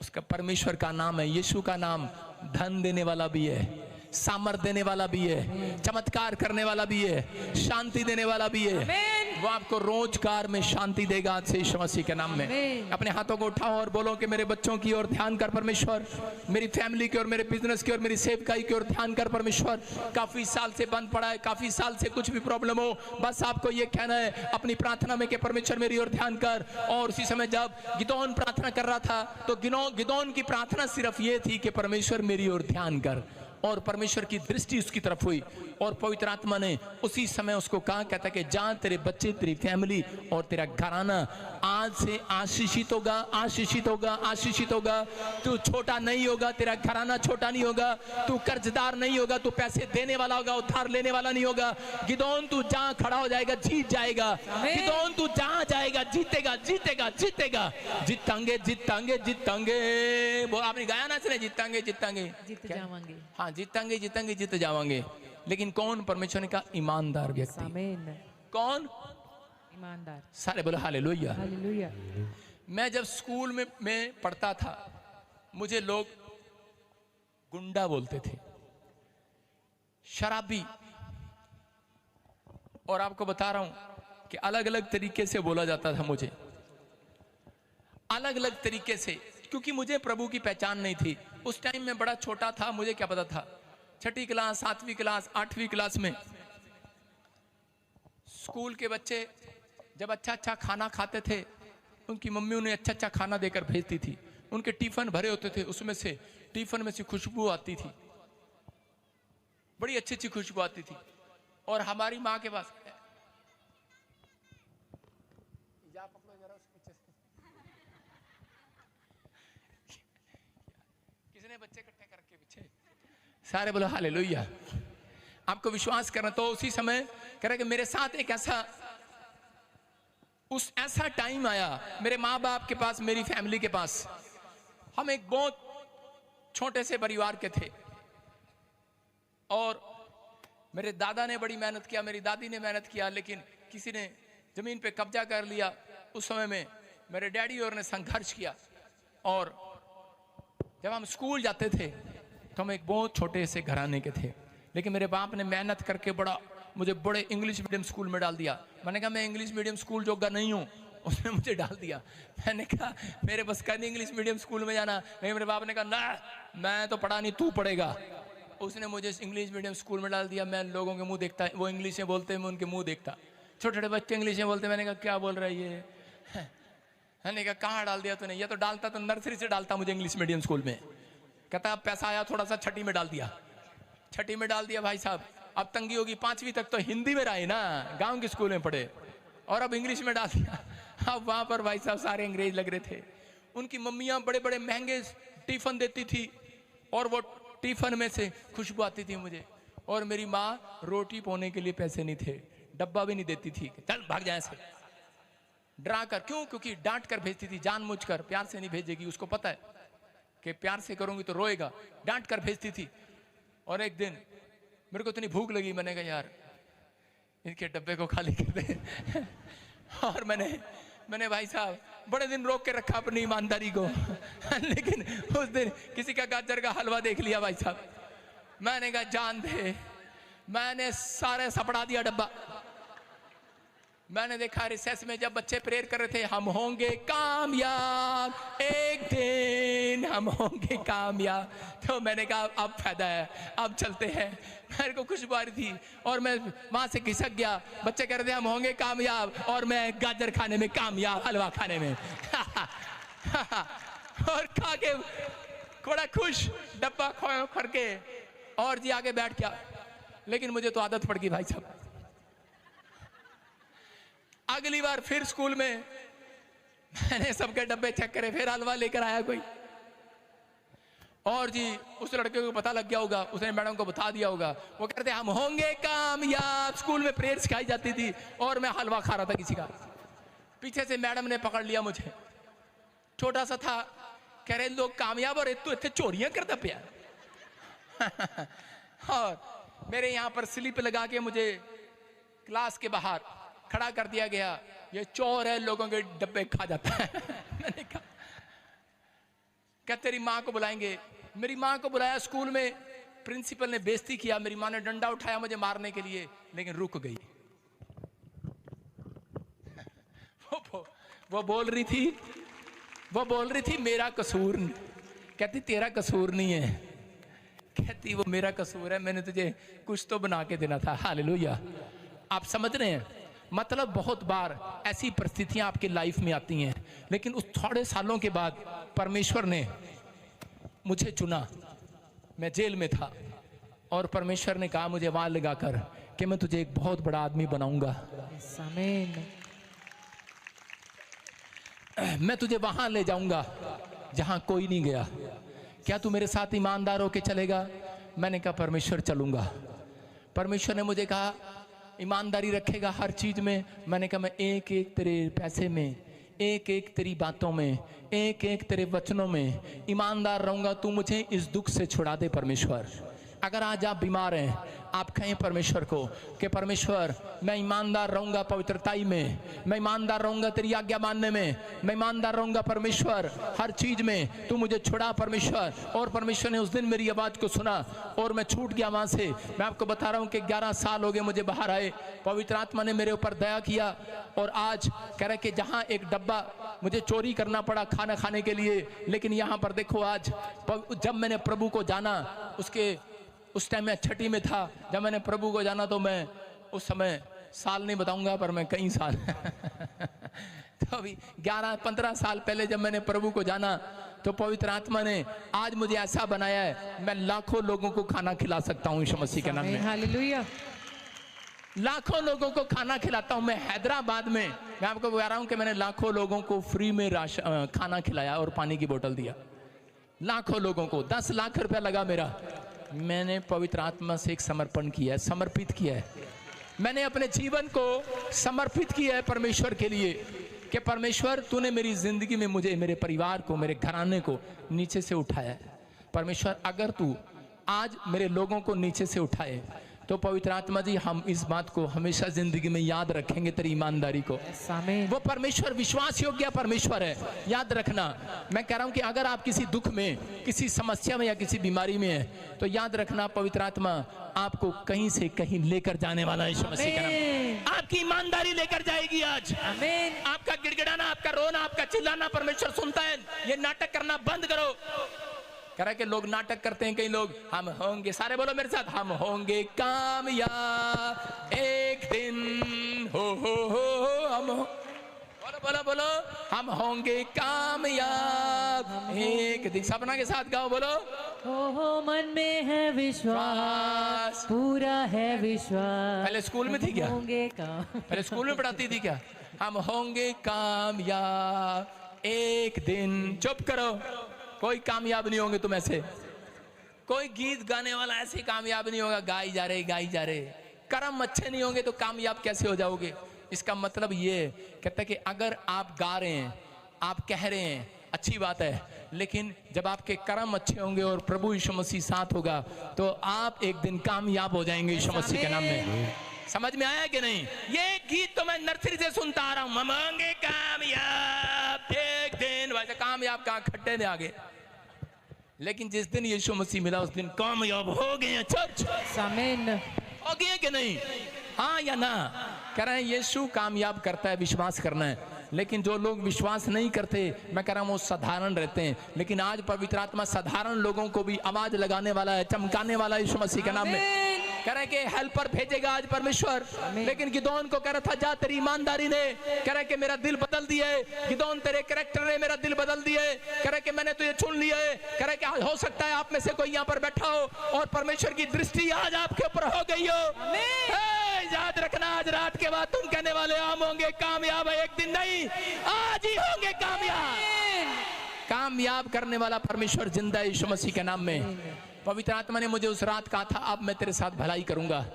उसका परमेश्वर का नाम है, यीशु का नाम धन देने वाला भी है, सामर्थ देने वाला भी है, चमत्कार करने वाला भी है, शांति देने वाला भी है। वो आपको रोजगार में शांति देगा आज से यीशु मसीह के नाम में। अपने हाथों को उठाओ और बोलो कि मेरे बच्चों की ओर ध्यान कर परमेश्वर, मेरी फैमिली की ओर, मेरे बिजनेस की ओर, मेरी सेवकाई की ओर ध्यान कर परमेश्वर। काफी साल से बंद पड़ा है, काफी साल से कुछ भी प्रॉब्लम हो, बस आपको ये कहना है अपनी प्रार्थना में कि परमेश्वर मेरी ओर ध्यान कर। और उसी समय जब गिदोन प्रार्थना कर रहा था तो गिदोन की प्रार्थना सिर्फ ये थी कि परमेश्वर मेरी ओर ध्यान कर, और परमेश्वर की दृष्टि उसकी तरफ हुई और पवित्र आत्मा ने उसी समय उसको कहा, कहता कि जा तेरे बच्चे, तेरी फैमिली और तेरा घराना आज से आशीषित होगा, आशीषित होगा, आशीषित होगा। तू छोटा नहीं होगा, तेरा घराना छोटा नहीं होगा, तू कर्जदार नहीं होगा, तू पैसे देने वाला होगा, उधार लेने वाला नहीं होगा। गिदोन तू जहां खड़ा हो जाएगा जीत जाएगा। गिदोन तू जहां जाएगा जीतेगा, जीतेगा, जीतेगा। जीतांगे, जीतांगे, जीतांगे। वो आपने गाया ना, इसने जीतांगे, जीतांगे,
जीत जावांगे।
हाँ, जीतेंगे, जीतेंगे, जीत जावांगे। लेकिन कौन? परमेश्वर ने कहा ईमानदार व्यक्ति।
आमीन।
कौन?
ईमानदार।
सारे बोलो हालेलुया।
हालेलुया।
मैं जब स्कूल में पढ़ता था मुझे लोग गुंडा बोलते थे, शराबी। और आपको बता रहा हूं कि अलग अलग तरीके से बोला जाता था मुझे, अलग अलग तरीके से, क्योंकि मुझे प्रभु की पहचान नहीं थी। उस टाइम में बड़ा छोटा था, मुझे क्या पता था। 6ठी क्लास, 7वीं क्लास, 8वीं क्लास में स्कूल के बच्चे जब अच्छा अच्छा खाना खाते थे, उनकी मम्मी उन्हें अच्छा अच्छा खाना देकर भेजती थी। उनके टिफिन भरे होते थे, उसमें से टिफिन में से खुशबू आती थी। बड़ी अच्छी अच्छी खुशबू आती थी। और हमारी माँ के पास किसने बच्चे इकट्ठे करके पीछे सारे बोलो हालेलुया। आपको विश्वास करना। तो उसी समय कह रहे कि मेरे साथ एक ऐसा टाइम आया मेरे माँ बाप के पास, मेरी फैमिली के पास। हम एक बहुत छोटे से परिवार के थे और मेरे दादा ने बड़ी मेहनत किया, मेरी दादी ने मेहनत किया, लेकिन किसी ने जमीन पे कब्जा कर लिया। उस समय में मेरे डैडी और ने संघर्ष किया। और जब हम स्कूल जाते थे तो हम एक बहुत छोटे से घराने के थे, लेकिन मेरे बाप ने मेहनत करके मुझे बड़े इंग्लिश मीडियम स्कूल में डाल दिया। मैंने कहा मैं इंग्लिश मीडियम स्कूल जोगा नहीं हूँ, उसने मुझे डाल दिया। मैंने कहा मेरे बस का नहीं इंग्लिश मीडियम स्कूल में जाना। लेकिन मेरे बाप ने कहा ना, मैं तो पढ़ा नहीं, तू पढ़ेगा। उसने मुझे इंग्लिश मीडियम स्कूल में डाल दिया। मैं लोगों के मुंह देखता, वो इंग्लिश में बोलते मैं उनके मुंह देखता। छोटे छोटे बच्चे इंग्लिश में बोलते, मैंने कहा क्या बोल रहा है ये। मैंने कहा कहाँ डाल दिया तूने? ये तो डालता तो नर्सरी से डालता मुझे इंग्लिश मीडियम स्कूल में। कहता अब पैसा आया थोड़ा सा, छठी में डाल दिया। छठी में डाल दिया भाई साहब, अब तंगी होगी। 5वीं तक तो हिंदी में रहे ना, गांव के स्कूल में पढ़े, और अब इंग्लिश में डाल दिया। अब वहां पर भाई साहब सारे अंग्रेज लग रहे थे। उनकी मम्मियां बड़े बड़े महंगे टिफिन देती थी और वो टिफिन में से खुशबू आती थी मुझे। और मेरी माँ रोटी पोने के लिए पैसे नहीं थे, डब्बा भी नहीं देती थी। चल भाग जाए से डरा कर। क्यों? क्योंकि डांट कर भेजती थी, जानबूझकर। प्यार से नहीं भेजेगी, उसको पता है कि प्यार से करूंगी तो रोएगा। डांट कर भेजती थी। और एक दिन मेरे को इतनी भूख लगी, मैंने कहा यार इनके डब्बे को खाली कर दे। और मैंने भाई साहब बड़े दिन रोक के रखा अपनी ईमानदारी को। लेकिन उस दिन किसी का गाजर का हलवा देख लिया भाई साहब, मैंने कहा जान दे। मैंने सारे सपड़ा दिया डब्बा। मैंने देखा रिसेस में जब बच्चे प्रेयर कर रहे थे, हम होंगे कामयाब, एक दिन हम होंगे कामयाब। तो मैंने कहा अब फायदा है, अब चलते हैं। मेरे को खुशबू आ रही थी और मैं वहां से खिसक गया। बच्चे कह रहे थे हम होंगे कामयाब और मैं गाजर खाने में कामयाब, हलवा खाने में। और खा के थोड़ा खुश, डब्बा करके और जी आगे बैठ गया। लेकिन मुझे तो आदत पड़ गई भाई साहब। अगली बार फिर स्कूल में मैंने सबके डब्बे चेक करे, फिर हलवा लेकर आया कोई। और जी उस लड़के को पता लग गया होगा, उसने मैडम को बता दिया होगा। वो कहते हम होंगे कामयाब। स्कूल में प्रेयर सिखाई जाती थी और मैं हलवा खा रहा था किसी का। पीछे से मैडम ने पकड़ लिया मुझे, छोटा सा था। कह रहे लोग कामयाब और तू इतने चोरियां करता पिया। और मेरे यहाँ पर स्लिप लगा के मुझे क्लास के बाहर खड़ा कर दिया गया। ये चोर है, लोगों के डब्बे खा जाता है। मैंने कहा क्या तेरी माँ को बुलाएंगे? मेरी माँ को बुलाया स्कूल में। प्रिंसिपल ने बेइज्जती किया, मेरी माँ ने डंडा उठाया मुझे मारने के लिए, लेकिन रुक गई। वो बोल रही थी मेरा कसूर नहीं। कहती तेरा कसूर नहीं है, कहती वो मेरा कसूर है, मैंने तुझे कुछ तो बना के देना था। हालेलुया। आप समझ रहे हैं? मतलब बहुत बार ऐसी परिस्थितियां आपकी लाइफ में आती हैं, लेकिन उस थोड़े सालों के बाद परमेश्वर ने मुझे चुना। मैं जेल में था और परमेश्वर ने कहा मुझे वहां लगाकर कि मैं तुझे एक बहुत बड़ा आदमी बनाऊंगा।
आमीन।
मैं तुझे वहां ले जाऊंगा जहां कोई नहीं गया। क्या तू मेरे साथ ईमानदार होके चलेगा? मैंने कहा परमेश्वर चलूंगा। परमेश्वर ने मुझे कहा ईमानदारी रखेगा हर चीज में। मैंने कहा मैं एक एक तेरे पैसे में, एक एक तेरी बातों में, एक एक तेरे वचनों में ईमानदार रहूंगा। तू मुझे इस दुख से छुड़ा दे परमेश्वर। अगर आज आप बीमार हैं, आप कहें परमेश्वर को कि परमेश्वर मैं ईमानदार रहूंगा पवित्रताई में, मैं ईमानदार रहूंगा तेरी आज्ञा मानने में, मैं ईमानदार रहूंगा परमेश्वर हर चीज में। तू मुझे छुड़ा परमेश्वर। और परमेश्वर ने उस दिन मेरी आवाज को सुना और मैं छूट गया वहां से। मैं आपको बता रहा हूं कि 11 साल हो गए मुझे बाहर आए। पवित्र आत्मा ने मेरे ऊपर दया किया और आज कह रहे कि जहां एक डब्बा मुझे चोरी करना पड़ा खाना खाने के लिए, लेकिन यहाँ पर देखो आज जब मैंने प्रभु को जाना, उस टाइम मैं छठी में था। जब मैंने प्रभु को जाना तो मैं उस समय साल नहीं बताऊंगा, पर मैं कई साल तो अभी 11-15 साल पहले जब मैंने प्रभु को जाना तो पवित्र आत्मा ने आज मुझे ऐसा बनाया है, मैं लाखों लोगों को खाना खिला सकता हूँ यीशु मसीह के नाम में।
हालेलुया।
लाखों लोगों को खाना खिलाता हूँ। मैं हैदराबाद में, मैं आपको बता रहा हूँ कि मैंने लाखों लोगों को फ्री में खाना खिलाया और पानी की बोतल दिया। लाखों लोगों को 10 लाख रुपया लगा मेरा। मैंने पवित्र आत्मा से एक समर्पण किया है, समर्पित किया है। मैंने अपने जीवन को समर्पित किया है परमेश्वर के लिए कि परमेश्वर तूने मेरी जिंदगी में मुझे, मेरे परिवार को, मेरे घराने को नीचे से उठाया है। परमेश्वर अगर तू आज मेरे लोगों को नीचे से उठाए तो पवित्र आत्मा जी हम इस बात को हमेशा जिंदगी में याद रखेंगे, तेरी ईमानदारी को। वो परमेश्वर विश्वास योग्य परमेश्वर है, याद रखना। मैं कह रहा हूं कि अगर आप किसी दुख में, किसी समस्या में या किसी बीमारी में है तो याद रखना पवित्र आत्मा आपको कहीं से कहीं लेकर जाने वाला है यीशु मसीह का नाम। आपकी ईमानदारी लेकर जाएगी आज। आपका गिड़गिड़ाना, आपका रोना, आपका चिल्लाना परमेश्वर सुनता है। ये नाटक करना बंद करो। कह रहा है कि लोग नाटक करते हैं, कई लोग हम होंगे, सारे बोलो मेरे साथ, हम होंगे कामयाब एक दिन, हो हम हो, बोलो बोलो बोलो, हम होंगे कामयाब एक दिन। सपना के साथ गाओ, बोलो
हो मन में है विश्वास, पूरा है विश्वास।
पहले स्कूल में थी क्या?
होंगे
पहले स्कूल में पढ़ाती थी क्या? हम होंगे कामयाब एक दिन। चुप करो, कोई कामयाब नहीं होंगे तुम ऐसे। कोई गीत गाने वाला ऐसे कामयाब नहीं होगा, गाई जा रहे। कर्म अच्छे नहीं होंगे तो कामयाब कैसे हो जाओगे? इसका मतलब ये कहता है कि अगर आप गा रहे हैं, आप कह रहे हैं, अच्छी बात है, लेकिन जब आपके कर्म अच्छे होंगे और प्रभु यीशु मसीह साथ होगा तो आप एक दिन कामयाब हो जाएंगे यीशु मसीह के नाम में। समझ में आया कि नहीं? ये गीत तो मैं नर्सरी से सुनता आ रहा हूं, हम होंगे कामयाब एक दिन। वैसे कामयाब कहां, खड्डे में आ गए। लेकिन जिस दिन यीशु मसीह मिला उस दिन कामयाब हो गए। चर्च आमीन, हो गए कि नहीं? हाँ या ना? कह रहे हैं यीशु कामयाब करता है, विश्वास करना है। लेकिन जो लोग विश्वास नहीं करते, मैं कह रहा हूँ वो साधारण रहते हैं। लेकिन आज पवित्र आत्मा साधारण लोगों को भी आवाज लगाने वाला है, चमकाने वाला है यीशु मसीह के नाम में। कह रहे हैं कि हेल्पर भेजेगा आज परमेश्वर। लेकिन गिदोन को कह रहा था जा, तेरी ईमानदारी ने कह रहा है कि मेरा दिल बदल दिया है। गिदोन तेरे कैरेक्टर ने मेरा दिल बदल दिया है। कह रहा है कि मैंने तुझे चुन लिया है। कह रहा है कि हो सकता है आप में से कोई यहाँ पर बैठा हो और परमेश्वर की दृष्टि आज आपके ऊपर हो गई हो। याद रखना, आज रात के बाद तुम कहने वाले हम होंगे कामयाब, एक दिन नहीं, आज ही होंगे कामयाब। कामयाब करने वाला परमेश्वर जिंदा है यीशु मसीह के नाम में। पवित्र आत्मा ने मुझे उस रात कहा था अब मैं तेरे साथ भलाई करूंगा।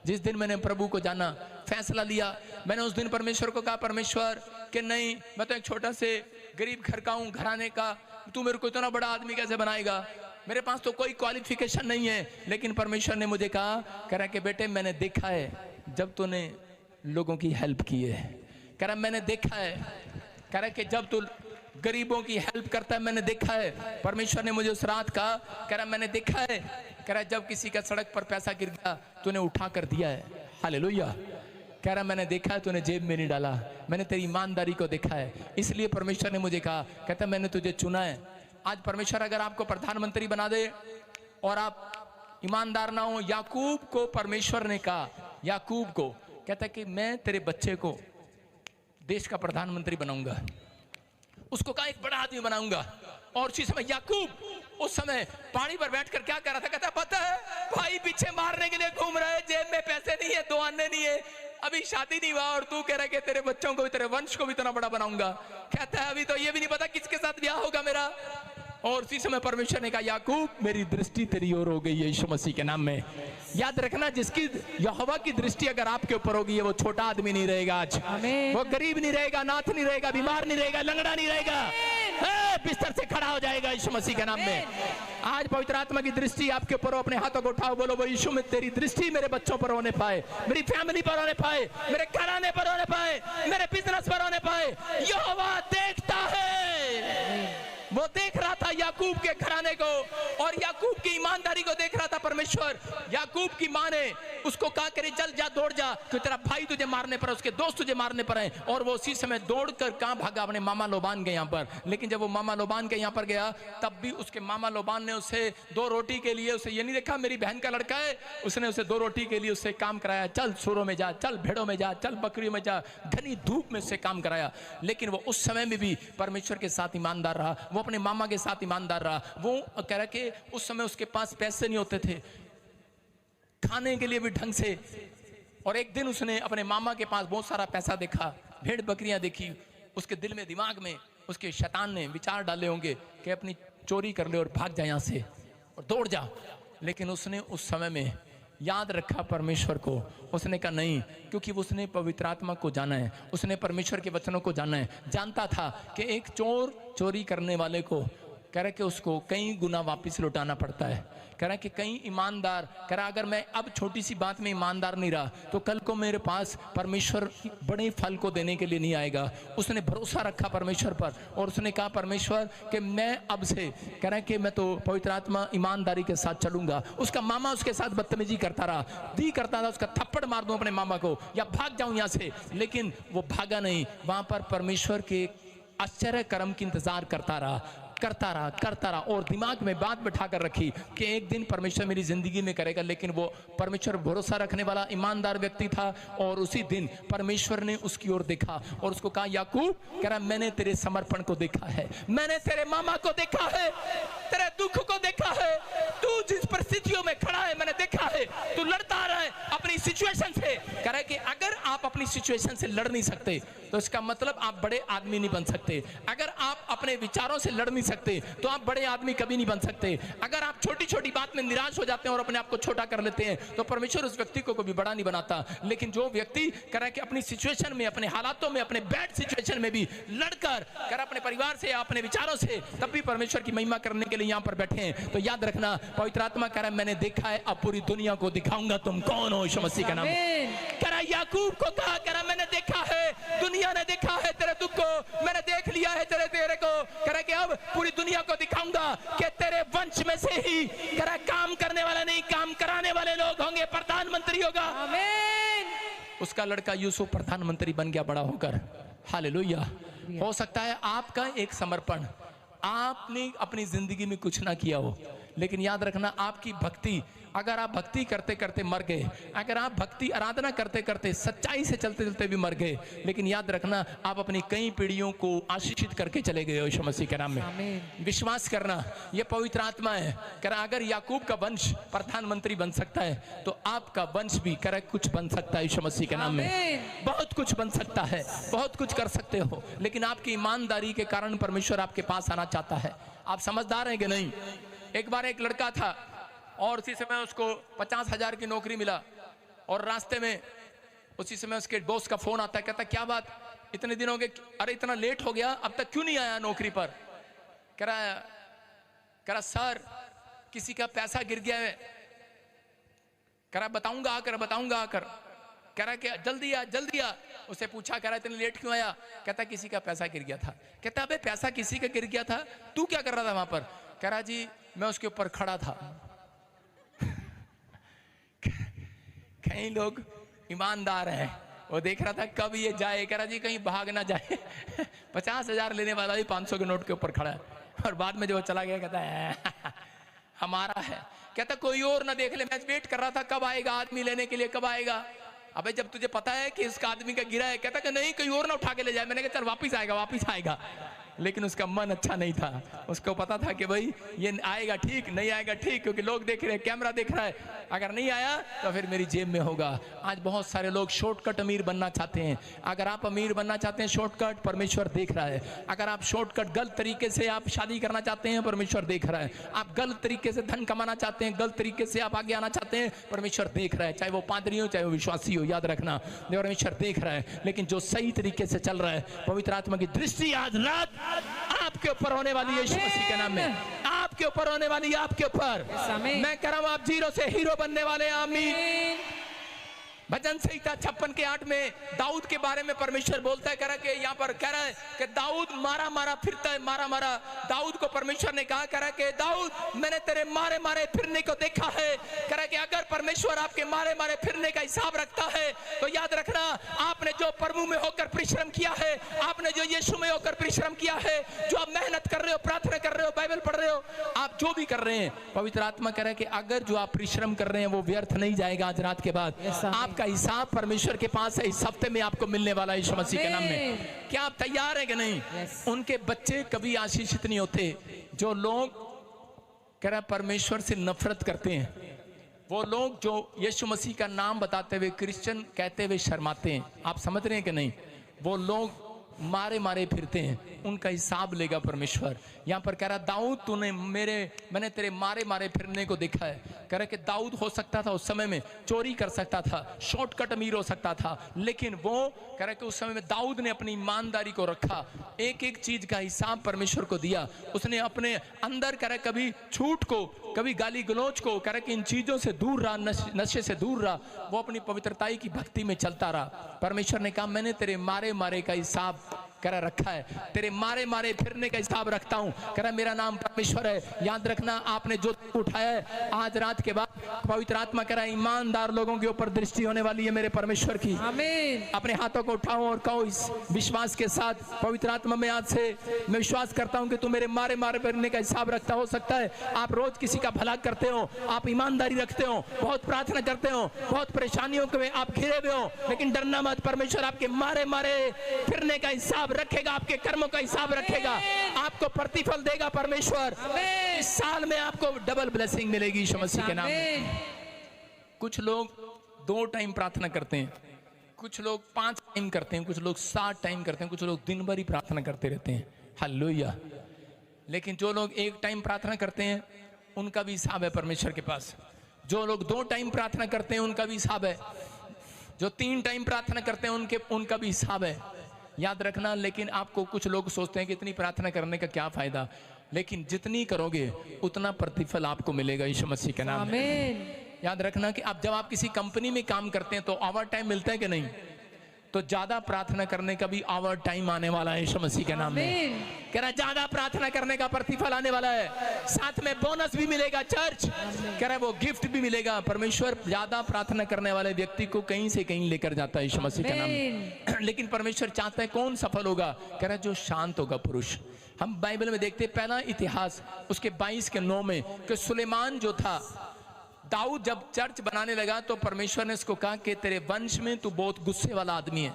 जिस दिन मैंने प्रभु को जाना, फैसला लिया, मैंने उस दिन परमेश्वर को कहा परमेश्वर कि नहीं, मैं तो एक छोटा से गरीब घर का हूँ, घराने का, तू मेरे को इतना बड़ा आदमी कैसे बनाएगा? मेरे पास तो कोई क्वालिफिकेशन नहीं है। लेकिन परमेश्वर ने मुझे कहा, कह रहा कि बेटे मैंने देखा है जब तूने लोगों की हेल्प की है। कह रहा मैंने देखा है, कह रहा कि जब तू गरीबों की हेल्प करता है, मैंने देखा है। परमेश्वर ने मुझे उस रात कहा, कह रहा मैंने देखा है, कह रहा जब किसी का सड़क पर पैसा गिर गया तूने उठा कर दिया है। हालेलुया। कह रहा मैंने देखा है, तूने जेब में नहीं डाला, मैंने तेरी ईमानदारी को देखा है। इसलिए परमेश्वर ने मुझे कहा, कहता मैंने तुझे चुना है। आज परमेश्वर अगर आपको प्रधानमंत्री बना दे और आप ईमानदार ना हो, याकूब को परमेश्वर ने कहा, याकूब को कहता कि मैं तेरे बच्चे को देश का प्रधानमंत्री बनाऊंगा, उसको कहा एक बड़ा आदमी बनाऊंगा। और उसी समय याकूब उस समय पानी पर बैठकर क्या कर रहा था? कहता पता है भाई पीछे मारने के लिए घूम रहा है, जेब में पैसे नहीं है, 2 आने नहीं है, अभी शादी नहीं हुआ और तू कह रहा है कि तेरे बच्चों को भी, तेरे वंश को भी इतना बड़ा बनाऊंगा। कहता है अभी तो ये भी नहीं पता किसके साथ ब्याह होगा मेरा। और उसी समय परमेश्वर ने कहा याकूब मेरी दृष्टि तेरी ओर हो गई है यीशु मसीह के नाम में। याद रखना, जिसकी यहोवा की दृष्टि अगर आपके ऊपर होगी है वो छोटा आदमी नहीं रहेगा आज, वो गरीब नहीं रहेगा, नाथ नहीं रहेगा, बीमार नहीं रहेगा, लंगड़ा नहीं रहेगा, बिस्तर से खड़ा हो जाएगा यीशु मसीह के नाम में। आज पवित्र आत्मा की दृष्टि आपके ऊपर हो, अपने हाथों को उठाओ, बोलो वो यीशु में तेरी दृष्टि मेरे बच्चों पर होने पाए, मेरी फैमिली पर होने पाए, मेरे घराने पर होने पाए, मेरे बिजनेस पर होने पाए। यहोवा देखता है। वो देख रहा था याकूब के घराने को और याकूब की ईमानदारी को देख रहा था। परमेश्वर याकूब की माँ ने उसको कहा करे चल जा, दौड़ जा, तो तेरा भाई तुझे मारने पर, उसके दोस्त तुझे मारने पर हैं। और वो उसी समय दौड़कर कहां भागा, अपने मामा लोबान के यहाँ पर। लेकिन जब वो मामा लोबान के यहाँ पर गया, तब भी उसके मामा लोबान ने उसे 2 रोटी के लिए, उसे ये नहीं देखा मेरी बहन का लड़का है, उसने उसे 2 रोटी के लिए उससे काम कराया, चल सूरों में जा, चल भेड़ों में जा, चल बकरियों में जा, घनी धूप में उससे काम कराया। लेकिन वो उस समय में भी परमेश्वर के साथ ईमानदार रहा, वो अपने मामा के साथ ईमानदार रहा। वो कह रहा कि उस समय उसके पास पैसे नहीं होते थे, खाने के लिए भी ढंग से। और एक दिन उसने अपने मामा के पास बहुत सारा पैसा देखा, भेड़ बकरियां देखी, उसके दिल में, दिमाग में उसके शैतान ने विचार डाले होंगे कि अपनी चोरी कर ले और भाग जा यहाँ से और दौड़ जा। लेकिन उसने उस समय में याद रखा परमेश्वर को। उसने कहा नहीं, क्योंकि उसने पवित्र आत्मा को जाना है, उसने परमेश्वर के वचनों को जाना है। जानता था कि एक चोर चोरी करने वाले को कह रहा कि उसको कई गुना वापस लौटाना पड़ता है। कह रहा कि कई ईमानदार, कह रहा अगर मैं अब छोटी सी बात में ईमानदार नहीं रहा तो कल को मेरे पास परमेश्वर बड़े फल को देने के लिए नहीं आएगा। उसने भरोसा रखा परमेश्वर पर और उसने कहा परमेश्वर कि मैं अब से, कह रहा कि मैं तो पवित्र आत्मा ईमानदारी के साथ चलूंगा। उसका मामा उसके साथ बदतमीजी करता रहा, दी करता था, उसका थप्पड़ मार दूं अपने मामा को या भाग जाऊं यहाँ से, लेकिन वो भागा नहीं। वहां पर परमेश्वर के आश्चर्य कर्म की इंतजार करता रहा और दिमाग में बात बैठा कर रखी कि एक दिन परमेश्वर मेरी जिंदगी में करेगा। लेकिन वो परमेश्वर भरोसा रखने वाला ईमानदार व्यक्ति था और उसी दिन परमेश्वर ने उसकी ओर देखा और उसको कहा याकूब, कह रहा मैंने तेरे समर्पण को देखा है, मैंने तेरे मामा को देखा है, तेरे दुख को देखा है, तू जिस परिस्थितियों में खड़ा है मैंने देखा है, तू लड़ता रहा है अपनी सिचुएशन से। कह रहा है कि अगर आप अपनी सिचुएशन से लड़ नहीं सकते तो इसका मतलब आप बड़े आदमी नहीं बन सकते। अगर आप अपने विचारों से लड़ नहीं सकते तो आप बड़े आदमी कभी नहीं बन सकते। अगर आप छोटी छोटी बात में निराश हो जाते हैं और अपने आप को छोटा कर लेते हैं तो परमेश्वर उस व्यक्ति को कभी बड़ा नहीं बनाता। लेकिन जो व्यक्ति कह रहा है कि अपनी सिचुएशन में, अपने हालातों में, अपने बैड सिचुएशन में भी लड़कर कह रहा अपने परिवार से या अपने विचारों से तब भी परमेश्वर की महिमा करने के लिए यहाँ पर बैठे हैं, तो याद रखना पवित्र आत्मा कह रहा है मैंने देखा है, अब पूरी दुनिया को दिखाऊंगा तुम कौन हो। यीशु मसीह का नाम। कह रहा याकूब को कहा, कह रहा मैंने देखा है, दुनिया ने देखा है तेरे दुख को, मैंने देख लिया है तेरे को। कह रहा कि अब पूरी दुनिया को दिखाऊंगा कि तेरे वंश में से ही कह रहा काम करने वाला नहीं, काम कराने वाले लोग होंगे, प्रधानमंत्री होगा। आमीन। उसका लड़का यूसुफ प्रधानमंत्री बन गया बड़ा होकर। हालेलुया। हो सकता है आपका एक समर्पण, आपने अपनी जिंदगी में कुछ ना किया हो, लेकिन याद रखना आपकी भक्ति, अगर आप भक्ति करते करते मर गए, अगर आप भक्ति आराधना करते करते सच्चाई से चलते चलते भी मर गए, लेकिन याद रखना आप अपनी कई पीढ़ियों को आशीषित करके चले गए हो यीशु मसीह के नाम में। विश्वास करना, ये पवित्र आत्मा है। कह रहा अगर याकूब का वंश प्रधानमंत्री बन सकता है तो आपका वंश भी कह रहा कुछ बन सकता है यीशु मसीह के नाम में। बहुत कुछ बन सकता है, बहुत कुछ कर सकते हो, लेकिन आपकी ईमानदारी के कारण परमेश्वर आपके पास आना चाहता है। आप समझदार हैं कि नहीं? एक बार एक लड़का था और उसी समय उसको 50,000 की नौकरी मिला और रास्ते में उसी समय उसके बॉस का फोन आता है, कहता क्या बात इतने दिन हो गए, अरे इतना लेट हो गया, अब तक क्यों नहीं आया नौकरी पर? कह रहा सर किसी का पैसा गिर गया है। कह रहा बताऊंगा आकर। कह रहा कि जल्दी आ। उसे पूछा, कह रहा इतने लेट क्यों आया? कहता किसी का पैसा गिर गया था। कहता अबे पैसा किसी का गिर गया था, तू क्या कर रहा था वहां पर? कह रहा जी मैं उसके ऊपर खड़ा था। कई लोग ईमानदार हैं, वो देख रहा था कब ये जाए, कह रहा जी कहीं भाग ना जाए। 50,000 लेने वाला भी 500 के नोट के ऊपर खड़ा है और बाद में जो वो चला गया कहता है हमारा है। कहता कोई और ना देख ले, मैं वेट कर रहा था कब आएगा आदमी लेने के लिए, कब आएगा। अबे जब तुझे पता है कि इसका आदमी का गिरा है, कहता कि नहीं कहीं और ना उठा के ले जाए। मैंने कहा चल वापिस आएगा। लेकिन उसका मन अच्छा नहीं था, उसको पता था कि भाई ये आएगा ठीक, नहीं आएगा ठीक, क्योंकि लोग देख रहे हैं, कैमरा देख रहा है, अगर नहीं आया तो फिर मेरी जेब में होगा। आज बहुत सारे लोग शॉर्टकट अमीर बनना चाहते हैं। अगर आप अमीर बनना चाहते हैं शॉर्टकट, परमेश्वर देख रहा है। अगर आप शॉर्टकट गलत तरीके से आप शादी करना चाहते हैं, परमेश्वर देख रहा है। आप गलत तरीके से धन कमाना चाहते हैं, गलत तरीके से आप आगे आना चाहते हैं, परमेश्वर देख रहा है। चाहे वो पादरी हो चाहे वो विश्वासी हो, याद रखना परमेश्वर देख रहा है। लेकिन जो सही तरीके से चल रहा है, पवित्र आत्मा की दृष्टि आज रात आपके ऊपर होने वाली है यीशु मसीह के नाम में, आपके ऊपर होने वाली है, आपके ऊपर। मैं कह रहा हूं आप जीरो से हीरो बनने वाले हैं। आमीन। भजन संहिता 56 के 8 में दाऊद के बारे में परमेश्वर बोलता है, कह रहा है कि यहाँ पर कह रहा है कि दाऊद मारा मारा फिरता है, मारा मारा। दाऊद को परमेश्वर ने कहा, कह रहा है कि दाऊद मैंने तेरे मारे मारे फिरने को देखा है। कह रहा है कि अगर परमेश्वर आपके मारे मारे फिरने का हिसाब रखता है तो याद रखना, आपने जो प्रभु में होकर परिश्रम किया है, आपने जो यीशु में होकर परिश्रम किया है, जो आप मेहनत कर रहे हो, प्रार्थना कर रहे हो, बाइबल पढ़ रहे हो, आप जो भी कर रहे हैं, पवित्र आत्मा कह रहा है कि अगर जो आप परिश्रम कर रहे हैं वो व्यर्थ नहीं जाएगा। आज रात के बाद आपका हिसाब परमेश्वर के पास है, इस हफ्ते में आपको मिलने वाला है यीशु मसीह के नाम में। क्या आप तैयार हैं कि नहीं? उनके बच्चे कभी आशीषित नहीं होते जो लोग कह रहा परमेश्वर से नफरत करते हैं, वो लोग जो यीशु मसीह का नाम बताते हुए क्रिश्चियन कहते हुए शर्माते हैं। आप समझ रहे हैं कि नहीं? वो लोग मारे मारे फिरते हैं, उनका हिसाब लेगा परमेश्वर। यहाँ पर कह रहा दाऊद तूने मैंने तेरे मारे मारे फिरने को देखा है। कह रहा कि दाऊद हो सकता था उस समय में चोरी कर सकता था, शॉर्टकट अमीर हो सकता था, लेकिन वो कह रहा कि उस समय में दाऊद ने अपनी ईमानदारी को रखा, एक एक चीज का हिसाब परमेश्वर को दिया। उसने अपने अंदर कह रहा कभी झूठ को, कभी गाली गलौज को, कह रहा कि इन चीजों से दूर रहा, नशे से दूर रहा, वो अपनी पवित्रताई की भक्ति में चलता रहा। परमेश्वर ने कहा मैंने तेरे मारे मारे का हिसाब कह रहा रखा है, तेरे मारे मारे फिरने का हिसाब रखता हूं। कह रहा मेरा नाम परमेश्वर है। याद रखना, आपने जो उठाया है आज रात के बाद पवित्र आत्मा कह रहा है ईमानदार लोगों के ऊपर दृष्टि होने वाली है मेरे परमेश्वर की। आमीन। अपने हाथों को उठाओ और कहो इस विश्वास के साथ, पवित्र आत्मा में आज से मैं विश्वास करता हूं कि तू मेरे मारे मारे फिरने का हिसाब रखता। हो सकता है आप रोज किसी का भला करते हो, आप ईमानदारी रखते हो, बहुत प्रार्थना करते हो, बहुत परेशानियों के आप घिरे हुए हो, लेकिन डरना मत, परमेश्वर आपके मारे मारे फिरने का हिसाब रखेगा, आपके कर्मों का हिसाब रखेगा, आपको प्रतिफल देगा परमेश्वर। इस साल में आपको डबल ब्लेसिंग मिलेगी यीशु मसीह के नाम में। कुछ लोग 2 टाइम प्रार्थना करते हैं, कुछ लोग 5 टाइम करते हैं, कुछ लोग 7 टाइम करते हैं, कुछ लोग दिन भर ही प्रार्थना करते रहते हैं। हालेलुया। लेकिन जो लोग 1 टाइम प्रार्थना करते हैं उनका भी हिसाब है परमेश्वर के पास। जो लोग 2 टाइम प्रार्थना करते हैं उनका भी हिसाब है। जो 3 टाइम प्रार्थना करते हैं उनका भी हिसाब है। याद रखना, लेकिन आपको कुछ लोग सोचते हैं कि इतनी प्रार्थना करने का क्या फायदा, लेकिन जितनी करोगे उतना प्रतिफल आपको मिलेगा यीशु मसीह के नाम में। याद रखना कि जब आप किसी कंपनी में काम करते हैं तो ओवर टाइम मिलता है कि नहीं, तो ज्यादा प्रार्थना करने का भी ओवर टाइम आने वाला है यीशु मसीह के नाम में। कह रहा ज्यादा प्रार्थना करने का प्रतिफल आने वाला है, साथ में बोनस भी मिलेगा चर्च, कह रहा वो गिफ्ट भी मिलेगा। परमेश्वर ज्यादा प्रार्थना करने वाले व्यक्ति को कहीं से कहीं लेकर जाता है यीशु मसीह के नाम में। लेकिन परमेश्वर चाहता है कौन सफल होगा? कह रहा जो शांत होगा पुरुष। हम बाइबल में देखते हैं पहला इतिहास उसके 22 के 9 में कि सुलेमान जो था, दाऊद जब चर्च बनाने लगा तो परमेश्वर ने उसको कहा कि तेरे वंश में तू बहुत गुस्से वाला आदमी है,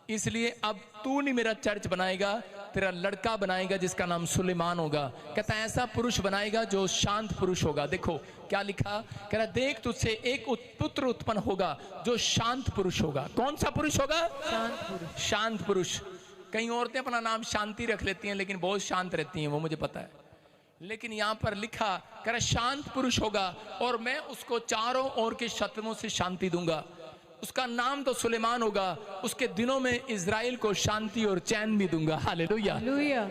इसलिए अब तू नहीं मेरा चर्च बनाएगा, तेरा लड़का बनाएगा जिसका नाम सुलेमान होगा। कहता है ऐसा पुरुष बनाएगा जो शांत पुरुष होगा। देखो क्या लिखा, कह रहा देख तुझसे एक पुत्र उत्पन्न होगा जो शांत पुरुष होगा। कौन सा पुरुष होगा? शांत पुरुष। शांत पुरुष। कई औरतें अपना नाम शांति रख लेती हैं लेकिन बहुत शांत रहती हैं, वो मुझे पता है, लेकिन यहाँ पर लिखा कह रहा शांत पुरुष होगा और मैं उसको चारों ओर के शत्रुओं से शांति दूंगा। उसका नाम तो सुलेमान होगा, उसके दिनों में इजराइल को शांति और चैन भी दूंगा। हालेलुया।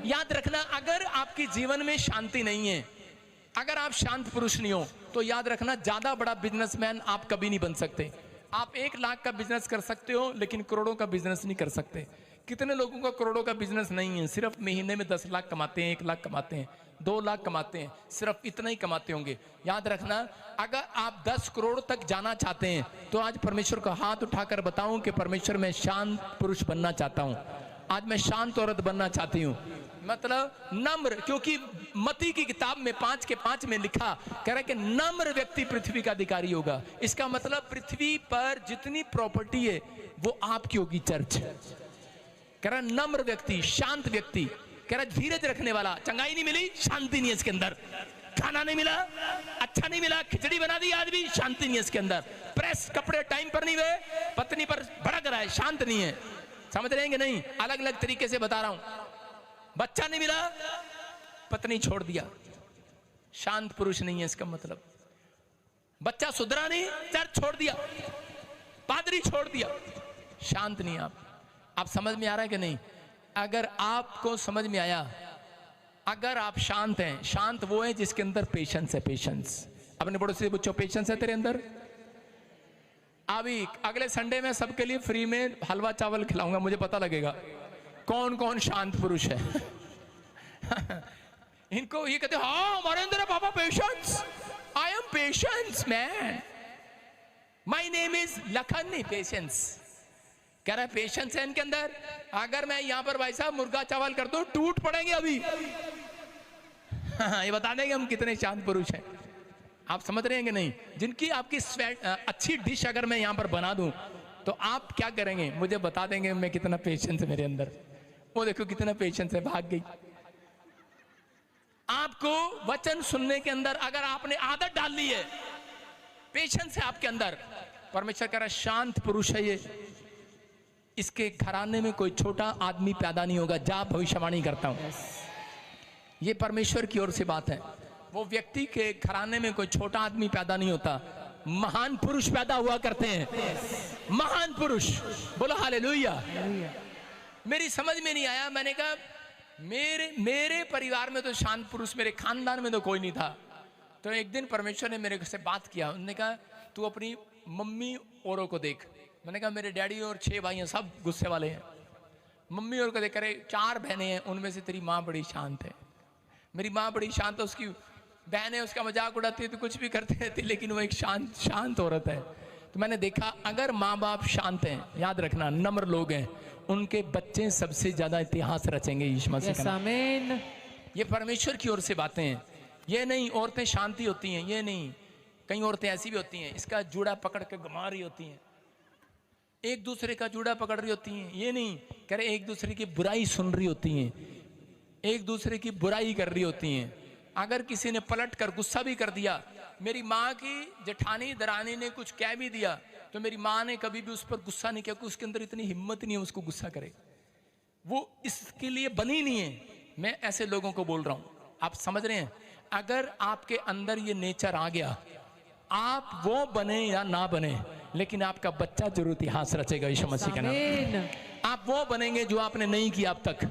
याद रखना, अगर आपके जीवन में शांति नहीं है, अगर आप शांत पुरुष नहीं हो, तो याद रखना ज्यादा बड़ा बिजनेसमैन आप कभी नहीं बन सकते। आप 1 लाख का बिजनेस कर सकते हो लेकिन करोड़ों का बिजनेस नहीं कर सकते। कितने लोगों का करोड़ों का बिजनेस नहीं है, सिर्फ महीने में 10 लाख कमाते हैं, 1 लाख कमाते हैं, 2 लाख कमाते हैं, सिर्फ इतना ही कमाते होंगे। याद रखना, अगर आप 10 करोड़ तक जाना चाहते हैं तो आज परमेश्वर का हाथ उठाकर बताऊं कि परमेश्वर मैं शांत पुरुष बनना चाहता हूं, आज मैं शांत औरत बनना चाहती हूं, मतलब नम्र। क्योंकि मत्ती की किताब में 5 के 5 में लिखा, कह रहा है कि नम्र व्यक्ति पृथ्वी का अधिकारी होगा। इसका मतलब पृथ्वी पर जितनी प्रॉपर्टी है वो आपकी होगी चर्च। कह रहा नम्र व्यक्ति, शांत व्यक्ति, कह रहा धीरज रखने वाला। चंगाई नहीं मिली, शांति नहीं है इसके अंदर। खाना नहीं मिला, अच्छा नहीं मिला, खिचड़ी बना दी आज भी, शांति नहीं है इसके अंदर। प्रेस कपड़े टाइम पर नहीं हुए, पत्नी पर भड़क रहा है, शांत नहीं है। समझ रहे हैं कि नहीं? अलग अलग तरीके से बता रहा हूं। बच्चा नहीं मिला, पत्नी छोड़ दिया, शांत पुरुष नहीं है इसका मतलब। बच्चा सुधरा नहीं, चर्च छोड़ दिया, पादरी छोड़ दिया, शांत नहीं। आप समझ में आ रहा है कि नहीं? अगर आपको समझ में आया, अगर आप शांत हैं, शांत वो है जिसके अंदर पेशेंस है। पेशेंस। अपने पड़ोसी से पूछो पेशेंस है तेरे अंदर? अभी अगले संडे में सबके लिए फ्री में हलवा चावल खिलाऊंगा, मुझे पता लगेगा कौन कौन शांत पुरुष है। इनको ये कहते हाँ हमारे अंदर है पापा patience, I am patience man, my name is Lakhan, नहीं पेशेंस। कह रहा है पेशेंस है इनके अंदर। अगर मैं यहाँ पर भाई साहब मुर्गा चावल कर दूं टूट पड़ेंगे अभी। ये बता देंगे हम कितने शांत पुरुष हैं। आप समझ रहे हैं कि नहीं? जिनकी आपकी अच्छी डिश अगर मैं यहाँ पर बना दूं तो आप क्या करेंगे, मुझे बता देंगे मैं कितना पेशेंस है मेरे अंदर। वो देखो कितना पेशेंस है, भाग गई। आपको वचन सुनने के अंदर अगर आपने आदत डाल ली है, पेशेंस है आपके अंदर, परमेश्वर कह रहा है शांत पुरुष है ये, इसके घराने में कोई छोटा आदमी पैदा नहीं होगा। जा भविष्यवाणी करता हूं, ये परमेश्वर की ओर से बात है। वो व्यक्ति के घराने में कोई छोटा आदमी पैदा नहीं होता, महान पुरुष पैदा हुआ करते हैं, महान पुरुष। बोलो हालेलुया। मेरी समझ में नहीं आया, मैंने कहा मेरे परिवार में तो शांत पुरुष, मेरे खानदान में तो कोई नहीं था। तो एक दिन परमेश्वर ने मेरे से बात किया, उन्होंने कहा तू अपनी मम्मी औरों को देख। मैंने कहा मेरे डैडी और 6 भाई हैं, सब गुस्से वाले हैं। मम्मी और को देख करे 4 बहनें हैं, उनमें से तेरी माँ बड़ी शांत है। मेरी माँ बड़ी शांत है, उसकी बहन है, उसका मजाक उड़ाती है तो कुछ भी करती रहती, लेकिन वो एक शांत औरत है। तो मैंने देखा अगर माँ बाप शांत हैं, याद रखना नम्र लोग हैं, उनके बच्चे सबसे ज्यादा इतिहास रचेंगे यीशु मसीह का नाम। ये परमेश्वर की ओर से बातें हैं। ये नहीं औरतें शांति होती हैं, ये नहीं, कई औरतें ऐसी भी होती हैं इसका जूड़ा पकड़ के घुमा रही होती हैं, एक दूसरे का जूड़ा पकड़ रही होती हैं। ये नहीं कह रहे एक दूसरे की बुराई सुन रही होती हैं, एक दूसरे की बुराई कर रही होती हैं। अगर किसी ने पलट कर गुस्सा भी कर दिया, मेरी माँ की जेठानी दरानी ने कुछ कह भी दिया तो मेरी माँ ने कभी भी उस पर गुस्सा नहीं किया, क्योंकि उसके अंदर इतनी हिम्मत नहीं है उसको गुस्सा करे, वो इसके लिए बनी नहीं है। मैं ऐसे लोगों को बोल रहा हूँ, आप समझ रहे हैं? अगर आपके अंदर ये नेचर आ गया, आप वो बने या ना बने, लेकिन आपका बच्चा जरूर इतिहास रचेगा यीशु मसीह का नाम। आप वो बनेंगे जो आपने नहीं किया अब तक।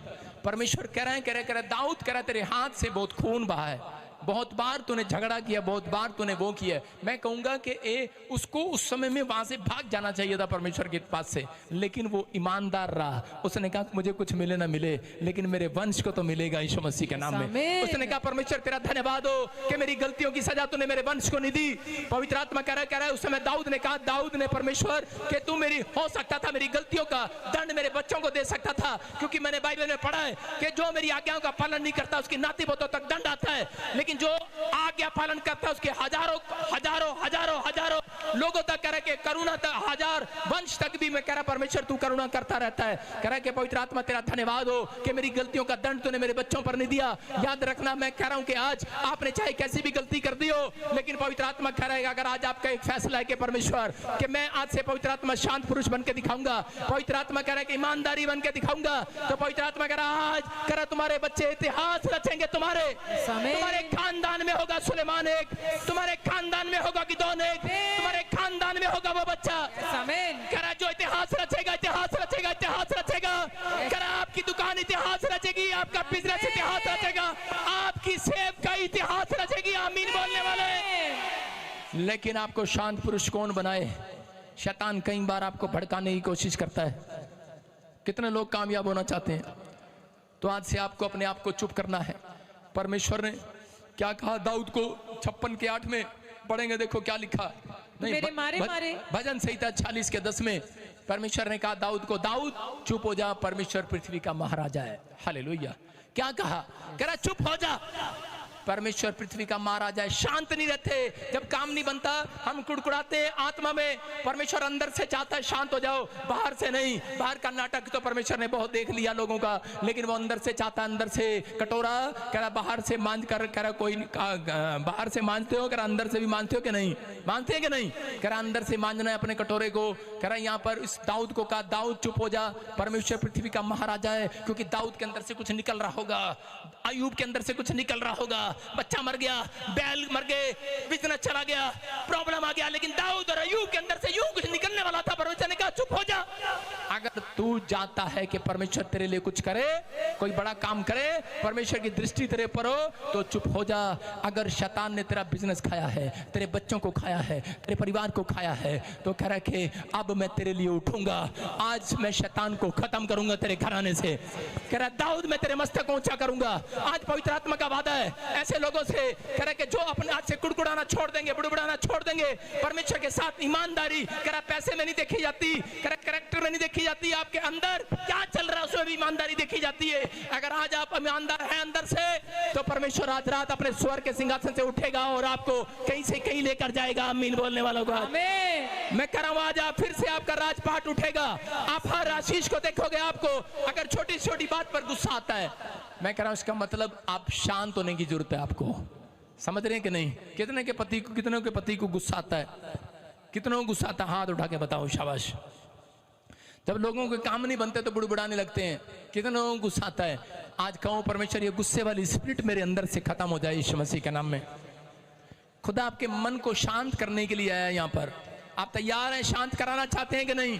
परमेश्वर कह रहा है दाऊद कह रहा है तेरे हाथ से बहुत खून बहा है, बहुत बार तूने झगड़ा किया, बहुत बार तूने वो किया। मैं कहूंगा कि उसको उस समय में वहां से भाग जाना चाहिए था परमेश्वर के पास से, लेकिन वो ईमानदार रहा। उसने कहा मुझे कुछ मिले ना मिले, लेकिन मेरे वंश को तो मिलेगा यीशु मसीह के नाम में। उसने कहा परमेश्वर तेरा धन्यवाद हो कि मेरी गलतियों की सजा तूने मेरे वंश को नहीं दी। पवित्र आत्मा कह रहा है उस समय दाऊद ने कहा, दाऊद ने परमेश्वर कि तू मेरी हो सकता था मेरी गलतियों का दंड मेरे बच्चों को दे सकता था, क्योंकि मैंने बाइबल में पढ़ा है कि जो मेरी आज्ञाओं का पालन नहीं करता उसकी नाती पोतों तक दंड आता है, लेकिन जो आज्ञा पालन करता है उसके हजारों हजारों हजारों हजारों लोगों तक कह रहा कि करुणा तक, हजार वंश तक भी मैं कह रहा परमेश्वर तू करुणा करता रहता है। कह रहा कि पवित्र आत्मा तेरा धन्यवाद हो कि मेरी गलतियों का दंड तूने मेरे बच्चों पर नहीं दिया। याद रखना मैं कह रहा हूं कि आज आपने चाहे कैसी भी गलती कर दी हो, लेकिन पवित्र आत्मा कह रहा है अगर आज आपका एक फैसला है कि परमेश्वर कि मैं आज से पवित्र आत्मा शांत पुरुष बनकर दिखाऊंगा, पवित्र आत्मा कह रहा है कि ईमानदारी बनकर दिखाऊंगा, तो पवित्र आत्मा कह रहा है आज कह रहा तुम्हारे बच्चे इतिहास रचेंगे। तुम्हारे खानदान में होगा सुलेमान एक, तुम्हारे खानदान में होगा गिदोन एक, तुम्हारे खानदान में होगा वो बच्चा कह रहा जो इतिहास रचेगा, इतिहास रचेगा, इतिहास रचेगा। कह रहा आपकी दुकान इतिहास रचेगी, आपका बिजनेस इतिहास रचेगा, आपकी सेब का इतिहास रचेगी। आमीन बोलने वाले। लेकिन आपको शांत पुरुष कौन बनाए? शैतान कई बार आपको भड़काने की कोशिश करता है। कितने लोग कामयाब होना चाहते हैं, तो आज से आपको अपने आप को चुप करना है। परमेश्वर ने क्या कहा दाऊद को 56 के 8 में पढ़ेंगे, देखो क्या लिखा। नहीं
मेरे मारे
भजन संहिता 40 के 10 में परमेश्वर ने कहा दाऊद को, दाऊद चुप हो जा, परमेश्वर पृथ्वी का महाराजा है। हालेलुया। क्या कहा? कह रहा चुप हो जा, परमेश्वर पृथ्वी का महाराजा है। शांत नहीं रहते, जब काम नहीं बनता हम कुड़कुड़ाते आत्मा में। परमेश्वर अंदर से चाहता है शांत हो जाओ, बाहर से नहीं। बाहर का नाटक तो परमेश्वर ने बहुत देख लिया लोगों का, लेकिन वो अंदर से चाहता है, अंदर से कटोरा कह रहा बाहर से मांझ कर, कह रहा कोई बाहर से मांझते हो, कह रहा अंदर से भी मांझते हो कि नहीं? मानते हैं कि नहीं? कह रहा अंदर से मांझना है अपने कटोरे को। कह रहा यहाँ पर इस दाऊद को कहा दाऊद चुप हो जा, परमेश्वर पृथ्वी का महाराजा है। क्योंकि दाऊद के अंदर से कुछ निकल रहा होगा, अय्यूब के अंदर से कुछ निकल रहा होगा। बच्चा मर गया, बैल मर गए, बिजनेस चला गया, प्रॉब्लम आ गया, लेकिन दाऊद और अय्यूब के अंदर से यूं कुछ निकलने वाला था। परमेश्वर ने कहा चुप हो जा। अगर तू जानता है कि परमेश्वर तेरे लिए कुछ करे, कोई बड़ा काम करे, परमेश्वर की दृष्टि तेरे पर हो, तो चुप हो जा। अगर शैतान ने तेरा बिजनेस खाया है, तेरे बच्चों को खाया है, तेरे परिवार को खाया है, तो कह रहा कि अब मैं तेरे लिए उठूंगा, आज मैं शैतान को खत्म करूंगा तेरे घराने से। कह रहा दाऊद मैं तेरे मस्तक को ऊंचा करूंगा। आज पवित्र आत्मा का वादा है ऐसे लोगों से, कह रहा कि जो अपने आज से कुड़कुड़ाना छोड़ देंगे, बुड़बुड़ाना छोड़ देंगे, परमेश्वर के साथ ईमानदारी, कह रहा पैसे में नहीं देखी जाती, कह रहा कैरेक्टर में नहीं देखी जाती, आपके अंदर क्या चल रहा है उसमें भी ईमानदारी देखी जाती है। अगर आज आप ईमानदार हैं अंदर से, तो परमेश्वर आज रात अपने स्वर्ग के सिंहासन से उठेगा और आपको कहीं से कहीं लेकर जाएगा। आमीन बोलने वालों को मैं कह रहा हूं आज आप फिर से आपका राजपाट उठेगा। आप हर आशीष को देखोगे। आपको अगर छोटी छोटी बात पर गुस्सा आता है, मैं कह रहा हूं इसका मतलब आप शांत होने की जरूरत है। आपको समझ रहे हैं कि नहीं? कितने के पति को गुस्सा आता है? कितनों को गुस्सा आता है? हाथ उठा के बताओ। शाबाश। जब लोगों के काम नहीं बनते तो बुड़बुड़ाने लगते हैं। कितनों को गुस्सा आता है? आज कहूं परमेश्वर ये गुस्से वाली स्पिरिट मेरे अंदर से खत्म हो जाए यीशु मसीह के नाम में। खुदा आपके मन को शांत करने के लिए आया यहाँ पर। आप तैयार हैं? शांत कराना चाहते हैं कि नहीं?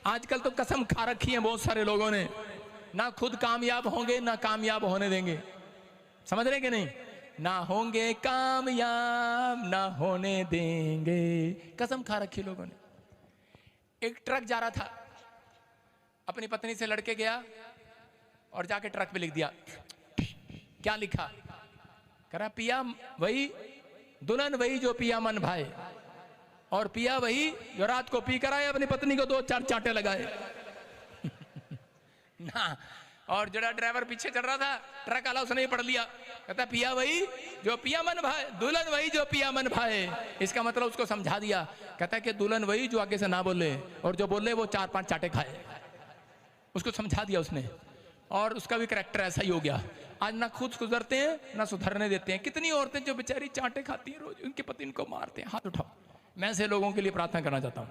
आजकल तो कसम खा रखी है बहुत सारे लोगों ने, ना खुद कामयाब होंगे ना कामयाब होने देंगे। समझ रहे कि नहीं? ना होंगे कामयाब ना होने देंगे, कसम खा रखी लोगों ने। एक ट्रक जा रहा था, अपनी पत्नी से लड़के गया और जाके ट्रक पे लिख दिया। क्या लिखा? कह रहा पिया वही, दुल्हन वही जो पिया मन भाए, और पिया वही जो रात को पी कर आए, अपनी पत्नी को 2-4 चांटे लगाए ना। और जरा ड्राइवर पीछे चल रहा था, ट्रक वाला उसने ही पढ़ लिया। कहता पिया वही जो पिया मन भाए, दुल्हन वही जो पिया मन भाए। इसका मतलब उसको समझा दिया। कहता कि दुल्हन वही जो आगे से ना बोले, और जो बोले वो 4-5 चांटे खाए। उसको समझा दिया उसने, और उसका भी करैक्टर ऐसा ही हो गया। आज ना खुद सुधरते हैं ना सुधरने देते हैं। कितनी औरतें जो बेचारी चांटे खाती हैं रोज, उनके पति इनको मारते हैं। हाथ उठाओ, मैं ऐसे लोगों के लिए प्रार्थना करना चाहता हूँ।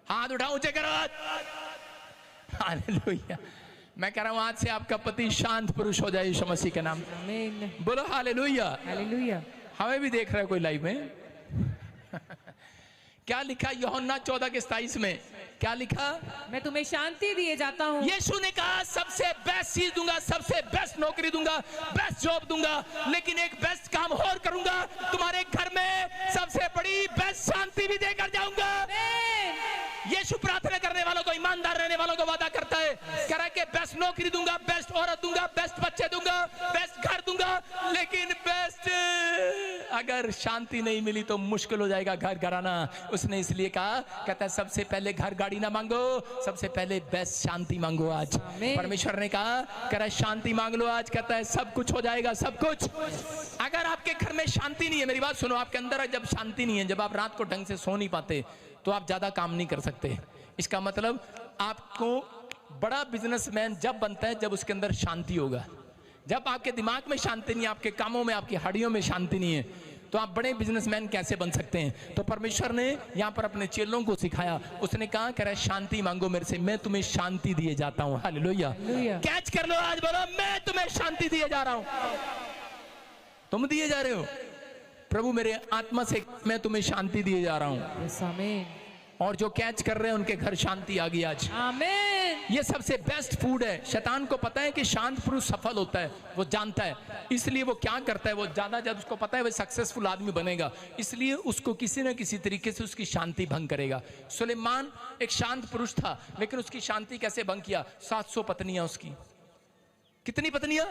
हाथ उठाओ, ऊंचे करो हाथ। हालेलुया। मैं कह रहा हूं आज से आपका पति शांत पुरुष हो जाए यीशु मसीह के नाम।
आमीन।
बोलो हालेलुया।
हालेलुया।
हमें भी देख रहा है कोई लाइव में। क्या लिखा यूहन्ना 14:27 में? क्या लिखा? मैं
तुम्हें शांति दिए जाता हूँ।
यीशु ने कहा सबसे बेस्ट चीज दूंगा, सबसे बेस्ट नौकरी दूंगा, बेस्ट जॉब दूंगा, लेकिन एक बेस्ट काम और करूंगा, तुम्हारे घर में सबसे बड़ी बेस्ट शांति भी देकर जाऊंगा। यीशु प्रार्थना करने वालों को, ईमानदार रहने वालों को वादा करता है। कह रहा है कि बेस्ट नौकरी दूंगा, बेस्ट औरत दूंगा, बेस्ट बच्चे दूंगा, बेस्ट घर दूंगा, लेकिन बेस्ट अगर शांति नहीं मिली तो मुश्किल हो जाएगा घर घराना। उसने इसलिए कहा, कहता है सबसे पहले घर गाड़ी ना मांगो, सबसे पहले बेस्ट शांति मांगो। आज परमेश्वर ने कहा, कह रहा है शांति मांग लो आज। कहता है सब कुछ हो जाएगा, सब कुछ। अगर आपके घर में शांति नहीं है, मेरी बात सुनो, आपके अंदर जब शांति नहीं है, जब आप रात को ढंग से सो नहीं पाते, तो आप ज्यादा काम नहीं कर सकते। इसका मतलब आपको बड़ा बिजनेसमैन जब बनता है जब उसके अंदर शांति होगा। जब आपके दिमाग में शांति नहीं है, आपके कामों में, आपकी हड्डियों में शांति नहीं है, तो आप बड़े बिजनेसमैन कैसे बन सकते हैं? तो परमेश्वर ने यहाँ पर अपने चेलों को सिखाया। उसने कहा, कह रहा है शांति मांगो मेरे से, मैं तुम्हें शांति दिए जाता हूँ। हालेलुया। कैच कर लो आज, बोलो मैं तुम्हें शांति दिए जा रहा हूँ। तुम दिए जा रहे हो, प्रभु मेरे आत्मा से मैं तुम्हें शांति दिए जा रहा हूँ। और जो कैच कर रहे हैं उनके घर शांति आ गई आज। आमीन। ये सबसे बेस्ट फूड है। शैतान को पता है कि शांत पुरुष सफल होता है, वो जानता है, इसलिए वो क्या करता है, वो ज्यादा जब उसको पता है वो सक्सेसफुल आदमी बनेगा, इसलिए उसको किसी न किसी तरीके से उसकी शांति भंग करेगा। सुलेमान एक शांत पुरुष था, लेकिन उसकी शांति कैसे भंग किया? 700 पत्नियां उसकी। कितनी पत्नियां?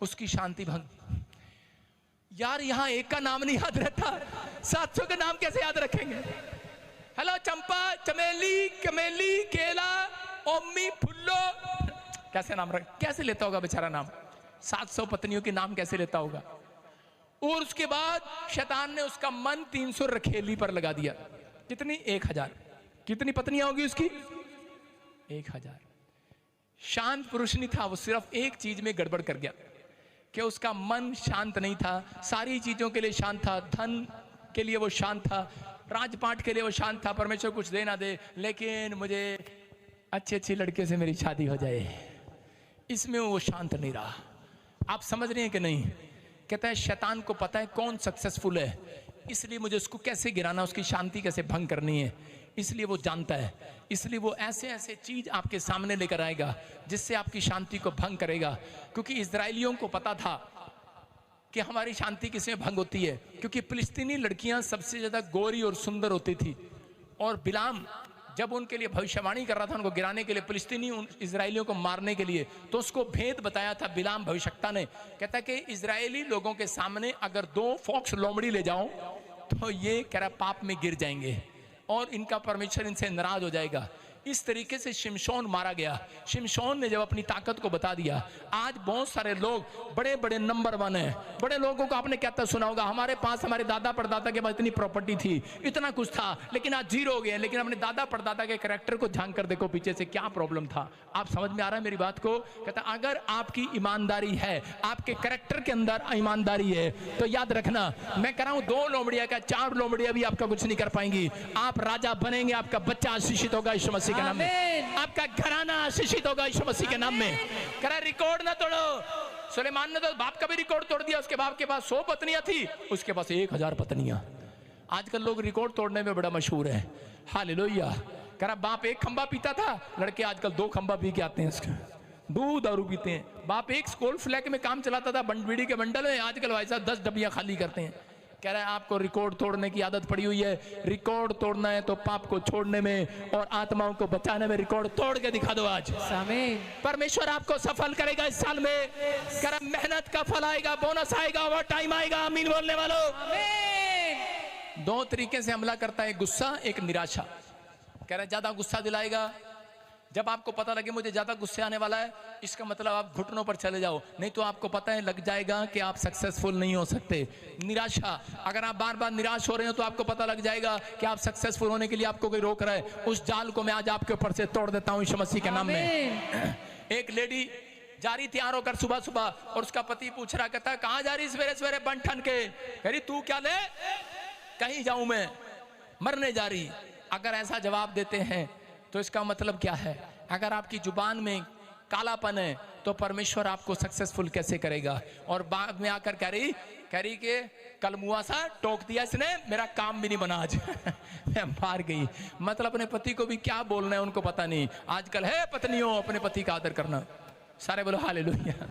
उसकी शांति भंग। यार यहाँ एक का नाम नहीं याद रहता, 700 का नाम कैसे याद रखेंगे? हेलो, चंपा, चमेली, कमेली, केला, ओमी, फुल्लो, कैसे नाम रख, कैसे लेता होगा बेचारा नाम? 700 पत्नियों के नाम कैसे लेता होगा? और उसके बाद शैतान ने उसका मन 300 रखेली पर लगा दिया। कितनी? 1000। कितनी पत्नियां होगी उसकी? 1000। शांत पुरुष नहीं था वो, सिर्फ एक चीज में गड़बड़ कर गया कि उसका मन शांत नहीं था। सारी चीजों के लिए शांत था, धन के लिए वो शांत था, राजपाट के लिए वो शांत था, परमेश्वर कुछ दे ना दे, लेकिन मुझे अच्छी लड़के से मेरी शादी हो जाए, इसमें वो शांत नहीं रहा। आप समझ रहे हैं कि नहीं? कहता है शैतान को पता है कौन सक्सेसफुल है, इसलिए मुझे उसको कैसे गिराना, उसकी शांति कैसे भंग करनी है, इसलिए वो जानता है, इसलिए वो ऐसे ऐसे चीज आपके सामने लेकर आएगा जिससे आपकी शांति को भंग करेगा। क्योंकि इजरायलियों को पता था कि हमारी शांति किसमें भंग होती है, क्योंकि फिलिस्तीनी लड़कियां सबसे ज्यादा गोरी और सुंदर होती थी। और बिलाम जब उनके लिए भविष्यवाणी कर रहा था, उनको गिराने के लिए, फिलिस्तीनी इजरायलियों को मारने के लिए, तो उसको भेद बताया था बिलाम भविष्यवक्ता ने। कहता कि इजरायली लोगों के सामने अगर 2 फॉक्स लोमड़ी ले जाओ तो ये कह रहा पाप में गिर जाएंगे और इनका परमेश्वर इनसे नाराज हो जाएगा। इस तरीके से शिमशोन मारा गया। शिमशोन ने जब अपनी ताकत को बता दिया, आज बहुत सारे लोग बड़े बड़े नंबर 1 हैं। बड़े लोगों को आपने कहता सुना होगा, हमारे पास हमारे दादा परदादा के पास इतनी प्रॉपर्टी थी, इतना कुछ था, लेकिन आज 0 हो गए। लेकिन अपने दादा परदादा के कैरेक्टर को झांक कर देखो पीछे से क्या प्रॉब्लम था। आप समझ में आ रहा है मेरी बात को? कहता अगर आपकी ईमानदारी है, आपके कैरेक्टर के अंदर ईमानदारी है, तो याद रखना मैं कह रहा हूं 2 लोमड़िया का 4 लोमड़िया भी आपका कुछ नहीं कर पाएंगी। आप राजा बनेंगे, आपका बच्चा आशीषित होगा यीशु मसीह के नाम में, आपका घराना आशीषित होगा यीशु मसीह के नाम में। कह रहा रिकॉर्ड ना तोड़ो। सुलेमान ने तो बाप का भी रिकॉर्ड तोड़ दिया। उसके बाप के पास 100 पत्नियां थी, उसके पास 1000 पत्नियां। आजकल लोग रिकॉर्ड तोड़ने में बड़ा मशहूर है। हालेलुया। कह रहा बाप 1 खंबा पीता था, लड़के आजकल 2 खंबा पी के आते हैं, इसका दूध दारू पीते हैं। बाप 1 स्कूल फ्लैग में काम चलाता था बीड़ी के बंडल में, आजकल भाई साहब 10 डब्बियां खाली करते हैं। कह रहा है आपको रिकॉर्ड तोड़ने की आदत पड़ी हुई है। रिकॉर्ड तोड़ना है तो पाप को छोड़ने में और आत्माओं को बचाने में रिकॉर्ड तोड़ के दिखा दो आज। परमेश्वर आपको सफल करेगा इस साल में। कह रहा मेहनत का फल आएगा, बोनस आएगा, वो टाइम आएगा। आमीन बोलने वालों। 2 तरीके से हमला करता है, गुस्सा, एक निराशा। कह रहा ज्यादा गुस्सा दिलाएगा। जब आपको पता लगे मुझे ज्यादा गुस्से आने वाला है, इसका मतलब आप घुटनों पर चले जाओ, नहीं तो आपको पता है लग जाएगा कि आप सक्सेसफुल नहीं हो सकते। निराशा, अगर आप बार बार निराश हो रहे हो तो आपको पता लग जाएगा कि आप सक्सेसफुल होने के लिए आपको कोई रोक रहा है। उस जाल को मैं आज आपके ऊपर से तोड़ देता हूं यीशु मसीह के नाम में। एक लेडी जा रही तैयार होकर सुबह सुबह, और उसका पति पूछ रहा, कहता कहां जा रही सवेरे सवेरे बन ठन के? कह रही तू क्या ले? कहीं जाऊं मैं, मरने जा रही। अगर ऐसा जवाब देते हैं तो इसका मतलब क्या है? अगर आपकी जुबान में कालापन है तो परमेश्वर आपको सक्सेसफुल कैसे करेगा? और बाद में आकर कह रही कि कल मुआ सा टोक दिया इसने, मेरा काम भी नहीं बना आज। मैं मार गई। मतलब अपने पति को भी क्या बोलना है उनको पता नहीं। आजकल है पत्नियों, अपने पति का आदर करना। सारे बोलो हालेलुया।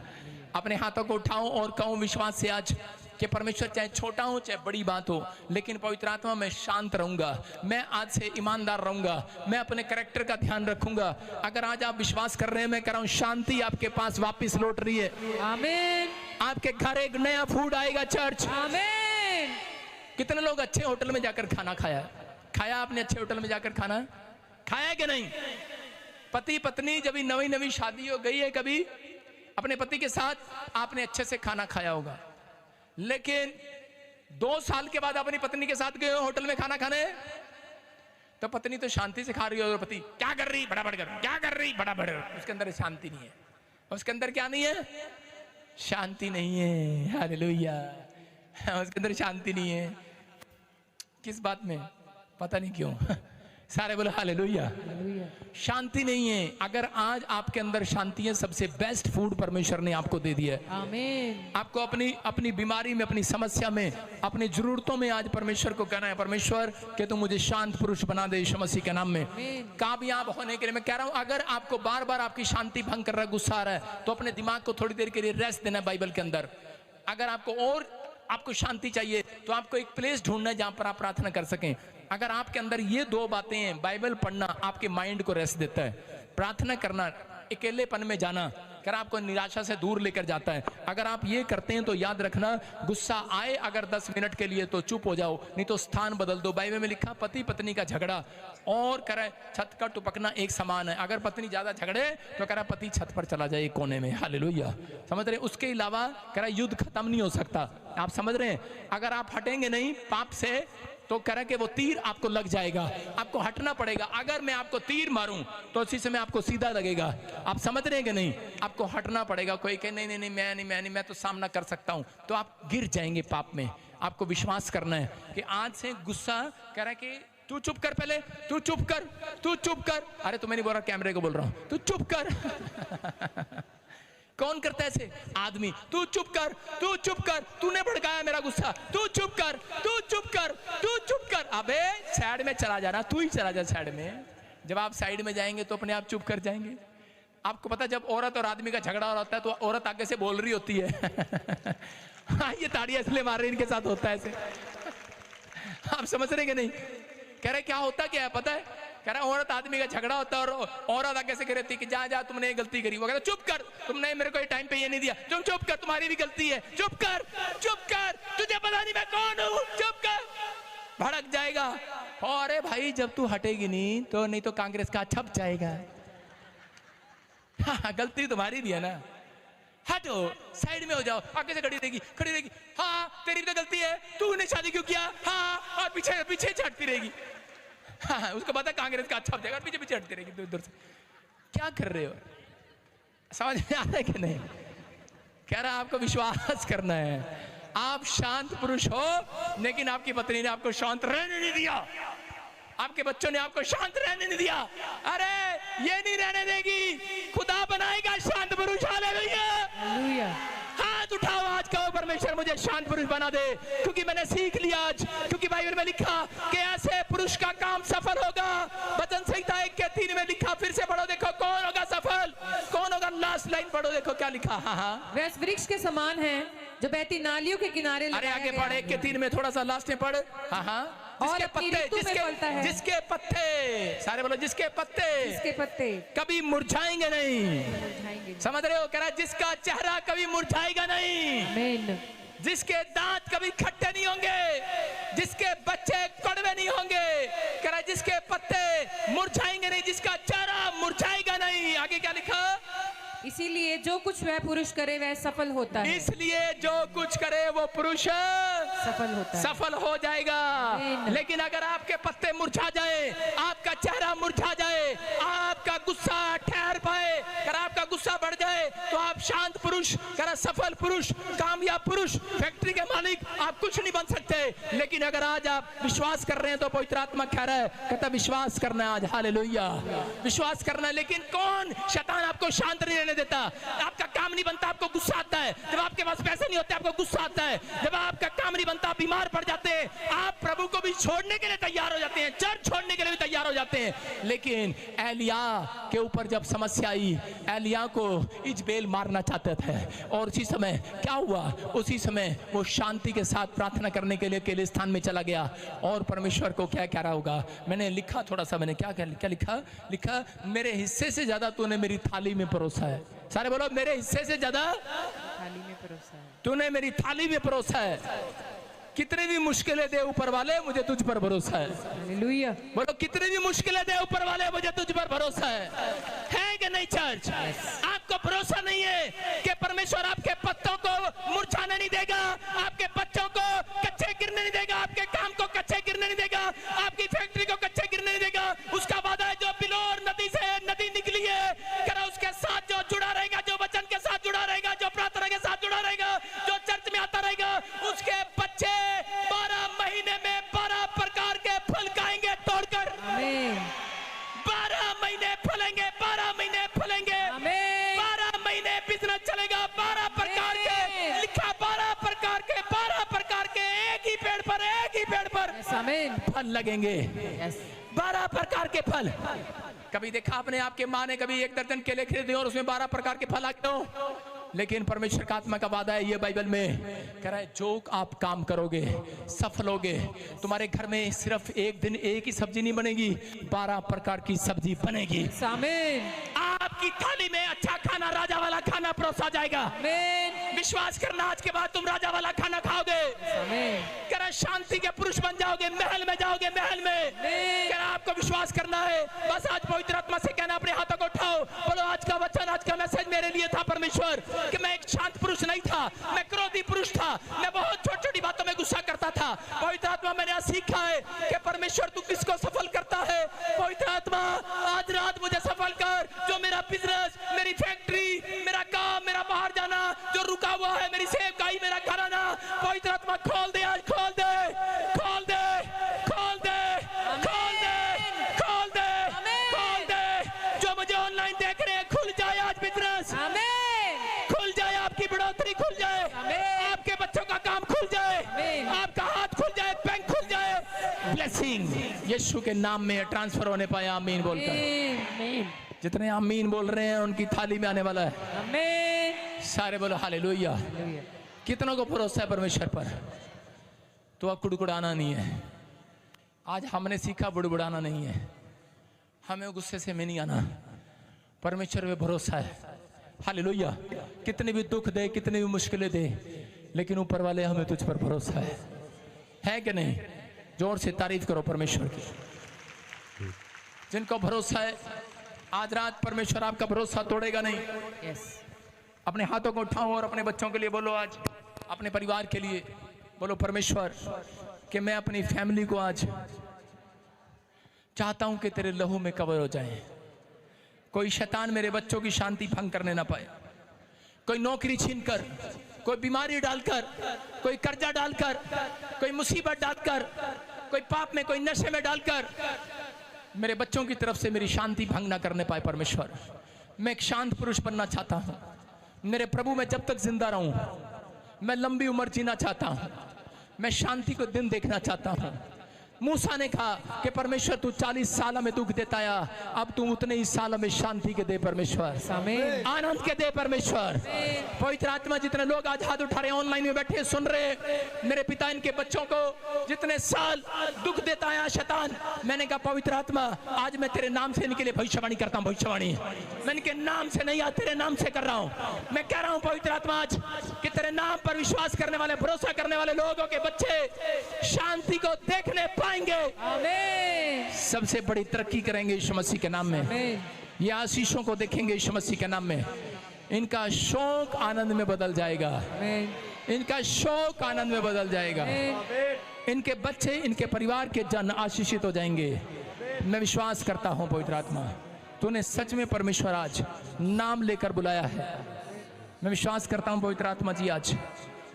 अपने हाथों को उठाओ और कहूं विश्वास से आज कि परमेश्वर चाहे छोटा हो चाहे बड़ी बात हो, लेकिन पवित्र आत्मा मैं शांत रहूंगा, मैं आज से ईमानदार रहूंगा, मैं अपने कैरेक्टर का ध्यान रखूंगा। अगर आज आप विश्वास कर रहे हैं, मैं कह रहा हूं शांति आपके पास वापस लौट रही है। आमीन। आपके घर एक नया फूड आएगा चर्च। आमीन। कितने लोग अच्छे होटल में जाकर खाना खाया आपने? अच्छे होटल में जाकर खाना खाया कि नहीं? पति पत्नी जब नवी नवी शादी हो गई है, कभी अपने पति के साथ आपने अच्छे से खाना खाया होगा, लेकिन 2 साल के बाद अपनी पत्नी के साथ गए हो होटल में खाना खाने, तो पत्नी तो शांति से खा रही हो और पति क्या कर रही बड़ा बड़ा, क्या कर रही बड़ा बड़ा। उसके अंदर शांति नहीं है। उसके अंदर क्या नहीं है? शांति नहीं है। हालेलुया। उसके अंदर शांति नहीं है। किस बात में? पता नहीं क्यों। सारे बोलो हालेलुया। शांति नहीं है। अगर आज आपके अंदर शांति है, सबसे बेस्ट फूड परमेश्वर ने आपको दे दिया है। आमीन। आपको अपनी बीमारी में, अपनी समस्या में, अपनी जरूरतों में आज परमेश्वर को कहना है, परमेश्वर कि तुम मुझे शांत पुरुष बना दे यीशु मसीह के नाम में। कामयाब होने के लिए मैं कह रहा हूं, अगर आपको बार बार आपकी शांति भंग कर रहा है, गुस्सा आ रहा है, तो अपने दिमाग को थोड़ी देर के लिए रेस्ट देना है बाइबल के अंदर। अगर आपको शांति चाहिए तो आपको एक प्लेस ढूंढना है जहां पर आप प्रार्थना कर सकें। अगर आपके अंदर ये 2 बातें हैं, बाइबल पढ़ना आपके माइंड को रेस्ट देता है, प्रार्थना करना अकेलेपन में जाना कर आपको निराशा से दूर लेकर जाता है। अगर आप ये करते हैं तो याद रखना, गुस्सा आए अगर 10 मिनट के लिए तो चुप हो जाओ, नहीं तो स्थान बदल दो। बाइबल में लिखा पति पत्नी का झगड़ा और करे छत का टुपकना एक समान है। अगर पत्नी ज्यादा झगड़े तो कह रहा पति छत पर चला जाए कोने में। हालेलुया। समझ रहे? उसके अलावा कह रहा युद्ध खत्म नहीं हो सकता। आप समझ रहे हैं? अगर आप हटेंगे नहीं पाप से तो कह रहा कि वो तीर आपको लग जाएगा, आपको हटना पड़ेगा। अगर मैं आपको तीर मारूं तो उसी समय आपको सीधा लगेगा। आप समझ रहे हैं कि नहीं? आपको हटना पड़ेगा। कोई कहे नहीं नहीं नहीं मैं तो सामना कर सकता हूं, तो आप गिर जाएंगे पाप में। आपको विश्वास करना है कि आज से गुस्सा कह रहा है कि तू चुप कर, पहले तू चुप कर। अरे तो मैं नहीं बोल रहा, कैमरे को बोल रहा हूं, तू चुप कर। कौन करता है ऐसे? आदमी। तू चुप कर, तू चुप कर, तूने भड़काया मेरा गुस्सा, तू चुप कर, तू चुप कर, तू चुप कर। अबे साइड में चला जाना, तू ही चला जा साइड में। जब आप साइड में जाएंगे तो अपने आप चुप कर जाएंगे। आपको पता जब औरत और आदमी का झगड़ा हो रहा होता है तो औरत आगे से बोल रही होती है हाँ, ये ताड़ियां इसलिए मार रही, इनके साथ होता है ऐसे। आप समझ रहे कि नहीं? कह रहे क्या होता क्या है पता है? कह रहा औरत आदमी का झगड़ा होता है और औरत आगे से कह रही थी कि जा जा तुमने ये गलती करी। वो कहता चुप कर, तुमने मेरे को ये टाइम पे ये नहीं दिया, तुम चुप कर, तुम्हारी भी गलती है, चुप कर, चुप कर, तुझे पता नहीं मैं कौन हूँ, चुप कर। भड़क जाएगा। अरे भाई जब तू हटेगी नहीं तो कांग्रेस का छप जाएगा। हाँ, गलती तुम्हारी भी है ना, हटो, साइड में हो जाओ। आगे से खड़ी रहेगी, हाँ तेरी भी तो गलती है, तूने शादी क्यों किया, हाँ, और पीछे पीछे हटती रहेगी। हाँ, उसको पता कांग्रेस का अच्छा हो जाएगा, पीछे पीछे हटती रहेगी दूर से। क्या कर रहे हो? समझ में आ रहा है कि नहीं? कह रहा आपको विश्वास करना है, आप शांत पुरुष हो, लेकिन आपकी पत्नी ने आपको शांत रहने नहीं दिया, आपके बच्चों ने आपको शांत रहने नहीं दिया। अरे ये नहीं रहने देगी, खुदा बनाएगा शांत पुरुष। हालेलुया। हाथ उठाओ, आज कहो परमेश्वर मुझे शांत पुरुष बना दे, क्योंकि मैंने सीख लिया आज, क्योंकि बाइबल में लिखा कि ऐसे पुरुष का काम सफल होगा। वचन संहिता 1:3 में लिखा, फिर से पढ़ो देखो कौन होगा सफल, कौन होगा। लास्ट लाइन पढ़ो देखो क्या लिखा। हाँ,
वह वृक्ष के समान है जो बहती नालियों के किनारे
अरे आगे पढ़, 1:3 में थोड़ा सा लास्ट में पढ़। हाँ, जिसके पत्ते सारे बोलो, जिसके पत्ते कभी मुरझाएंगे नहीं। समझ रहे हो? कह रहा है जिसका चेहरा कभी मुरझाएगा नहीं, जिसके दांत कभी खट्टे नहीं होंगे, जिसके बच्चे कड़वे नहीं होंगे। कह रहा है जिसके पत्ते मुरझाएंगे नहीं, जिसका चेहरा मुरझाएगा नहीं। आगे क्या लिखा?
इसीलिए जो कुछ वह पुरुष करे वह सफल होता है।
इसलिए जो कुछ करे वो पुरुष सफल हो जाएगा। लेकिन अगर आपके पत्ते मुरझा जाए, आपका चेहरा मुरझा जाए, आपका गुस्सा ठहर पाए, अगर आपका गुस्सा बढ़ जाए, तो आप शांत पुरुष, कर सफल पुरुष, कामयाब पुरुष, फैक्ट्री के मालिक आप कुछ नहीं बन सकते। लेकिन अगर आज आप विश्वास कर रहे हैं तो पवित्र आत्मा कह रहा है, कहता विश्वास करना है आज। हालेलुया, विश्वास करना है। लेकिन कौन? शैतान आपको शांत नहीं देता। आपका काम नहीं बनता, आपको गुस्सा आता है। जब आपके पास पैसे नहीं होते, आपको गुस्सा आता है। जब आपका काम नहीं बनता, बीमार पड़ जाते हैं, आप प्रभु को भी छोड़ने के लिए तैयार हो जाते हैं, चर्च छोड़ने के लिए भी तैयार हो जाते हैं। लेकिन एलिया के ऊपर जब समस्या आई, एलिया को इजबेल मारना चाहते थे, और उसी समय क्या हुआ? उसी समय वो शांति के साथ प्रार्थना करने के लिए अकेले स्थान में चला गया। और परमेश्वर को क्या कह रहा होगा? मैंने लिखा थोड़ा सा, मैंने क्या लिखा, मेरे हिस्से से ज्यादा तूने मेरी थाली में परोसा है। सारे बोलो, मेरे हिस्से से ज्यादा
थाली में परोसा है,
तूने मेरी थाली में परोसा है। कितनी भी मुश्किलें दे ऊपर वाले, मुझे तुझ पर भरोसा है।
हालेलुया।
बोलो, कितनी भी मुश्किलें दे ऊपर वाले, मुझे तुझ पर भरोसा है कि नहीं चर्च? आपको भरोसा नहीं है कि परमेश्वर आपके पत्तों को मुरझाने नहीं देगा, आपके बच्चों को कच्चे गिरने नहीं देगा, आपके काम को कच्चे गिरने नहीं देगा, आपकी फैक्ट्री को कच्चे गिरने नहीं देगा। उसका वादा है, जो बिलोर नदी से नदी निकली है, करा उसके साथ जो जुड़ा रहेगा, जो वचन के साथ जुड़ा रहेगा, जो प्रार्थना के साथ जुड़ा रहेगा, जो चर्च में आता रहेगा, उसके बच्चे 12 महीने में 12 प्रकार के फल खाएंगे तोड़कर। 12 महीने फलेंगे, 12 महीने फलेंगे, 12 महीने बिजनेस चलेगा। 12 प्रकार के लिखा, 12 प्रकार के एक ही पेड़ पर फल लगेंगे। 12 प्रकार के फल। कभी देखा आपने आपके माँ ने कभी 1 दर्जन केले खरीदे और उसमें 12 प्रकार के फल आते हो? लेकिन परमेश्वर का आत्मा का वादा है, ये बाइबल में कह रहा है, जो आप काम करोगे सफल होगे। तुम्हारे घर में सिर्फ एक दिन एक ही सब्जी नहीं बनेगी, 12 प्रकार की सब्जी बनेगी। आमीन। आपकी थाली में अच्छा खाना, राजा वाला खाना परोसा जाएगा। आमीन। विश्वास करना, आज के बाद तुम राजा वाला खाना खाओगे। आमीन। कह रहा शांति के पुरुष बन जाओगे, महल में जाओगे, महल में। कह रहा आपको विश्वास करना है। बस आज पवित्र आत्मा से कहना, अपने हाथों को उठाओ, बोलो आज का वचन, आज का मैसेज मेरे लिए था परमेश्वर, कि मैं एक शांत पुरुष नहीं था, मैं क्रोधी पुरुष था, मैं बहुत छोटी छोटी बातों में गुस्सा करता था। पवित्र आत्मा मैंने आज सीखा है कि परमेश्वर तू किसको सफल करता है। पवित्र आत्मा आज रात मुझे सफल कर, जो मेरा बिजनेस, मेरी फैक्ट्री, मेरा काम, मेरा बाहर जाना जो रुका हुआ है, मेरी सेवकाई, मेरा घराना, पवित्र आत्मा खोल दे, आज खोल दे, खोल दे, खोल दे, खोल दे, खोल दे, खोल दे। जो मुझे ऑनलाइन देख रहे हैं, खुल जाए आज बिजनेस, ब्लेसिंग यीशु के नाम में ट्रांसफर होने पाए। आमीन बोलकर जितने आमीन बोल रहे हैं उनकी थाली में आने वाला है। सारे बोलो हालेलुया। कितनों को भरोसा है परमेश्वर पर? तो अब कुड़कुड़ाना नहीं है। आज हमने सीखा बुड़बुड़ाना नहीं है, हमें गुस्से से में नहीं आना, परमेश्वर पे भरोसा है। हालेलुया। कितने भी दुख दे, कितनी भी मुश्किलें दे, लेकिन ऊपर वाले हमें तुझ पर भरोसा है कि नहीं? जोर से तारीफ करो परमेश्वर की। जिनको भरोसा है आज रात परमेश्वर आपका भरोसा तोड़ेगा नहीं। अपने हाथों को उठाओ और अपने बच्चों के लिए बोलो, आज अपने परिवार के लिए बोलो, परमेश्वर कि मैं अपनी फैमिली को आज चाहता हूं कि तेरे लहू में कवर हो जाए। कोई शैतान मेरे बच्चों की शांति भंग करने ना पाए। कोई नौकरी छीनकर, कोई बीमारी डालकर, कोई कर्जा डालकर, कोई मुसीबत डालकर, कोई पाप में, कोई नशे में डालकर मेरे बच्चों की तरफ से मेरी शांति भंग ना करने पाए। परमेश्वर, मैं एक शांत पुरुष बनना चाहता हूं। मेरे प्रभु, मैं जब तक जिंदा रहूं, मैं लंबी उम्र जीना चाहता हूं। मैं शांति को दिन देखना चाहता हूं। मूसा ने कहा कि परमेश्वर तू 40 साल में दुख देता है, अब तू उतने ही सालों में शांति के दे परमेश्वर, आनंद के दे परमेश्वर। पवित्र आत्मा, जितने लोग आज हाथ उठा रहे हैं, ऑनलाइन में बैठे सुन रहे, मेरे पिता इनके बच्चों को जितने साल दुख देता है शैतान, मैंने कहा पवित्र आत्मा आज मैं तेरे नाम से इनके लिए भविष्यवाणी करता हूँ। भविष्यवाणी मैं इनके नाम से नहीं, आज तेरे नाम से कर रहा हूँ। मैं कह रहा हूँ पवित्र आत्मा आज कि तेरे नाम पर विश्वास करने वाले, भरोसा करने वाले लोगों के बच्चे शांति को देखने आमीन। सबसे बड़ी तरक्की करेंगे यीशु मसीह के नाम में। ये आशीषों को देखेंगे यीशु मसीह के नाम में। इनका शौक आनंद में बदल जाएगा। इनका शौक आनंद में बदल जाएगा। इनके बच्चे, इनके परिवार के जन आशीषित हो जाएंगे। मैं विश्वास करता हूं पवित्र आत्मा, तूने सच में परमेश्वर आज नाम लेकर बुलाया है। मैं विश्वास करता हूं पवित्र आत्मा जी, आज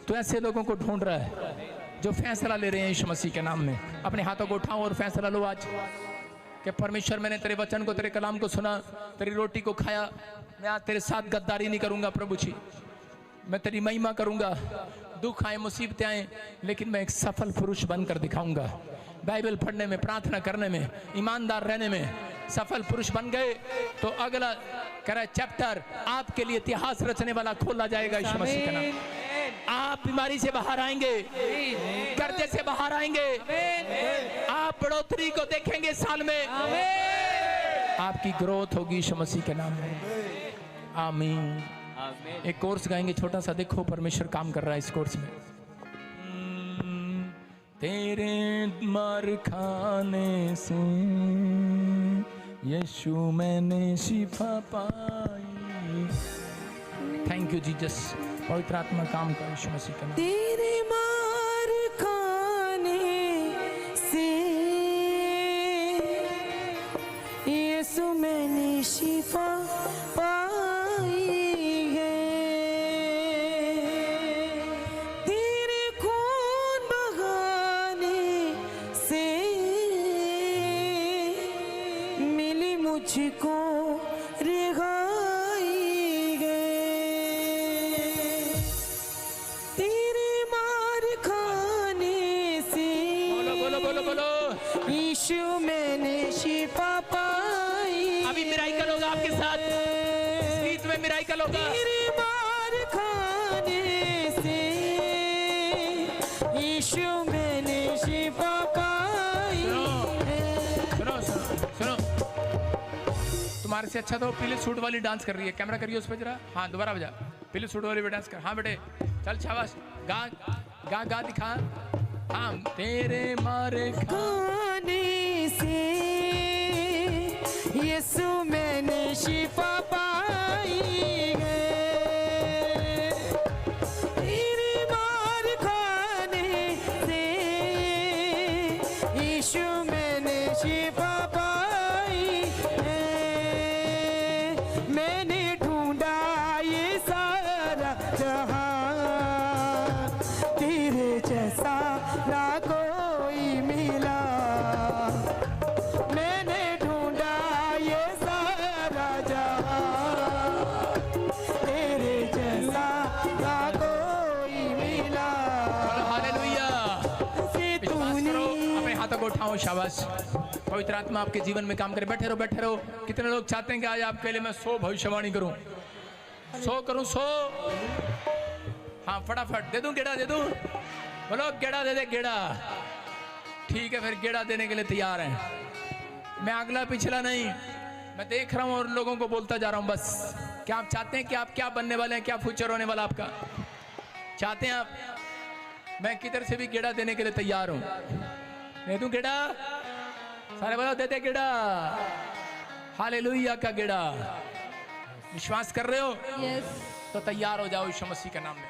तो ऐसे लोगों को ढूंढ रहा है जो फैसला ले रहे हैं यीशु मसीह के नाम में। अपने हाथों को उठाओ और फैसला लो आज कि परमेश्वर, मैंने तेरे वचन को, तेरे कलाम को सुना, तेरी रोटी को खाया। मैं आज तेरे साथ गद्दारी नहीं करूंगा प्रभु जी। मैं तेरी महिमा करूंगा। दुख आए, मुसीबतें आए, लेकिन मैं एक सफल पुरुष बनकर दिखाऊंगा। बाइबल पढ़ने में, प्रार्थना करने में, ईमानदार रहने में सफल पुरुष बन गए तो अगला कह रहा है चैप्टर आपके लिए इतिहास रचने वाला खोला जाएगा यीशु मसीह के नाम। आप बीमारी से बाहर आएंगे, कर्जे से बाहर आएंगे, आप बढ़ोतरी को देखेंगे साल में, आपकी ग्रोथ होगी यीशु मसीह के नाम में। आमीन। एक कोर्स गाएंगे छोटा सा, देखो परमेश्वर काम कर रहा है इस कोर्स में। तेरे मर खाने से यीशु मैंने शिफा पाई। Thank you Jesus. पवित्र आत्मा काम कर यीशु मसीह के नाम।
तेरे मार खाने से यीशु मैंने शिफा पाई है। तेरे खून बहाने से मिली मुझको रिहाई है। तेरे मार खाने से यीशु मैंने शिफा पाई।
अभी मिराइकल होगा आपके साथ, इस गीत में मिराइकल होगा।
तेरे मार खाने से यीशु मैंने शिफा पाई।
सुनो सुनो सुनो, तुम्हारे से अच्छा तो पीले सूट वाली डांस कर रही है। कैमरा करिए उस पर जरा। हाँ दोबारा बजा, पीले सूट वाली भी डांस कर। हाँ बेटे चल, शाबाश, गा गा गा दिखा। हाँ, तेरे मारे
खाने से यीशु मैंने शिफा पाई है। तेरे मार खाने से यीशु मैंने शिफा पाई है। मैंने ढूंढा ये सारा जहां, तेरे जैसा ना कोई मिला। मैंने ढूंढा ये सारा जहां, तेरे जैसा ना कोई मिला।
हालेलुया।
से
विश्वास करो, अपने हाथों को उठाओ, शाबाश। पवित्र आत्मा आपके जीवन में काम करे। बैठे रहो, बैठे रहो। कितने लोग चाहते हैं कि आज आपके लिए मैं 100 भविष्यवाणी करूं, 100 करूं, 100? हाँ, फटाफट दे दूं, गेड़ा दे दूं? बोलो गेड़ा दे दे, गेड़ा। ठीक है, फिर गेड़ा देने के लिए तैयार हैं। मैं अगला पिछला नहीं, मैं देख रहा हूं और लोगों को बोलता जा रहा हूं। बस क्या आप चाहते हैं कि आप क्या बनने वाले हैं, क्या फ्यूचर होने वाला आपका चाहते हैं आप? मैं किधर से भी गेड़ा देने के लिए तैयार हूं। दे दूं गेड़ा? सारे बोलो दे दे गेड़ा। हालेलुया का गेड़ा। विश्वास कर रहे हो? तो तैयार हो जाओ यीशु मसीह के नाम में।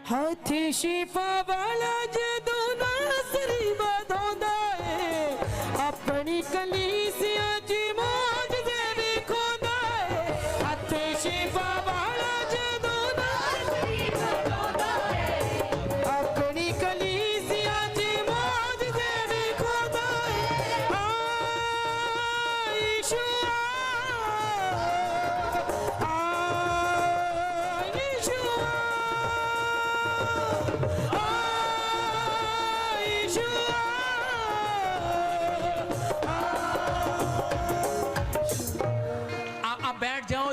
हाथी शिफा वाला जदू नासरी बदौंदा है, अपनी कलीसिया जी मौज दे दिखोंदा है। हाथी शिफा वाला जदू नासरी बदौंदा है, अपनी कलीसिया जी मौज दे दिखोंदा है। आ यीशु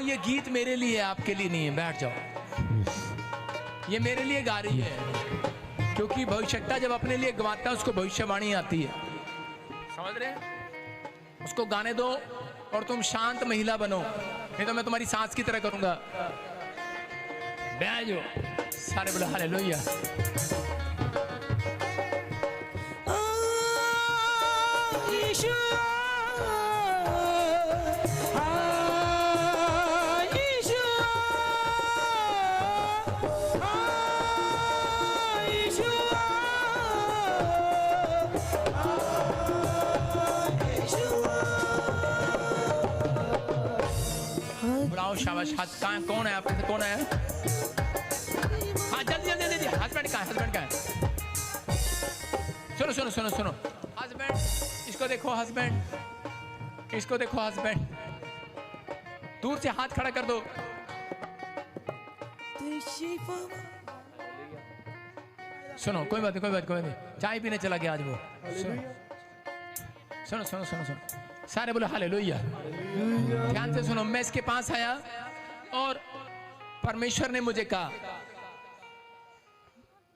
ये गीत मेरे लिए है, आपके लिए नहीं है। बैठ जाओ। ये मेरे लिए गा रही है, क्योंकि भविष्यता जब अपने लिए गवाता है उसको भविष्यवाणी आती है। समझ रहे हैं? उसको गाने दो और तुम शांत महिला बनो, नहीं तो मैं तुम्हारी सांस की तरह करूंगा। बैठ जाओ। सारे बोलो हालेलुया। शाबाश। हाथ कहाँ? कौन है आपके? कौन है? हाँ, जल्दी जल्दी जल्दी। हस्बैंड कहाँ है? हस्बैंड कहाँ है? सुनो सुनो सुनो सुनो। हस्बैंड, इसको देखो हस्बैंड, इसको देखो हस्बैंड। दूर से हाथ खड़ा कर दो। सुनो, कोई बात नहीं, कोई बात, कोई नहीं। चाय पीने चला गया आज वो। सुनो सुनो सुनो सुनो। सारे बोलो हालेलुया। ध्यान से सुनो। मैं इसके पास आया और परमेश्वर ने मुझे कहा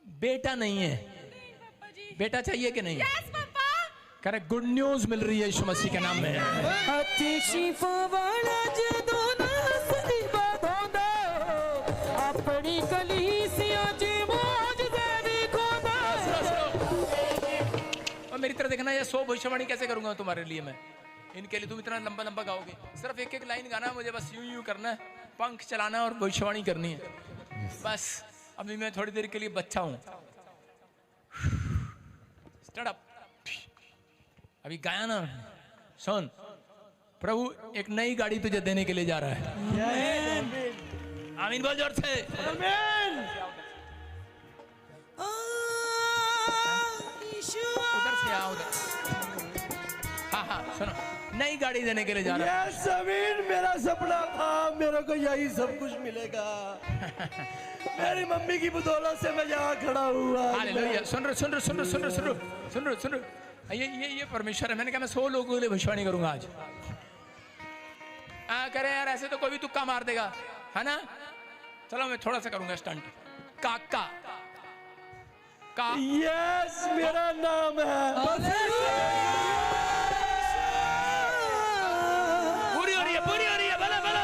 बेटा नहीं है। बेटा चाहिए कि नहीं? करेक्ट। गुड न्यूज मिल रही है यीशु मसीह के नाम में।
अपनी कलीसिया जी मौज दे दिखोंदा।
और मेरी तरह देखना, ये 100 भविष्यवाणी कैसे करूंगा तुम्हारे लिए मैं? इनके लिए तुम इतना लंबा लंबा गाओगे? सिर्फ एक एक लाइन गाना है मुझे, बस यूं यूं करना है, पंख चलाना है और भविष्यवाणी करनी है बस। अभी मैं थोड़ी देर के लिए बच्चा हूं। Start up. अभी गाया ना, सुन। प्रभु एक नई गाड़ी तुझे देने के लिए जा रहा है। आमीन बोल जोर से। उधर से आ, उधर। हाँ हाँ सुनो, नई गाड़ी देने के लिए जा रहा है।
जमीन मेरा सपना था, मेरे को यही सब कुछ मिलेगा। मेरी मम्मी की बदौलत से मैं यहाँ खड़ा हुआ।
हालेलुया। सुन रहे सुन रहे सुन रहे सुन रहे सुन रहे सुन रहे सुन रहे। ये परमेश्वर है। मैंने कहा मैं 100 लोगों के लिए भविष्यवाणी करूंगा आज। करे यार, ऐसे तो कोई भी तुक्का मार देगा, है ना? चलो मैं थोड़ा सा करूंगा स्टंट। काका का
यस, मेरा नाम है।
पूरी हो रही है, पूरी हो रही है। भला भला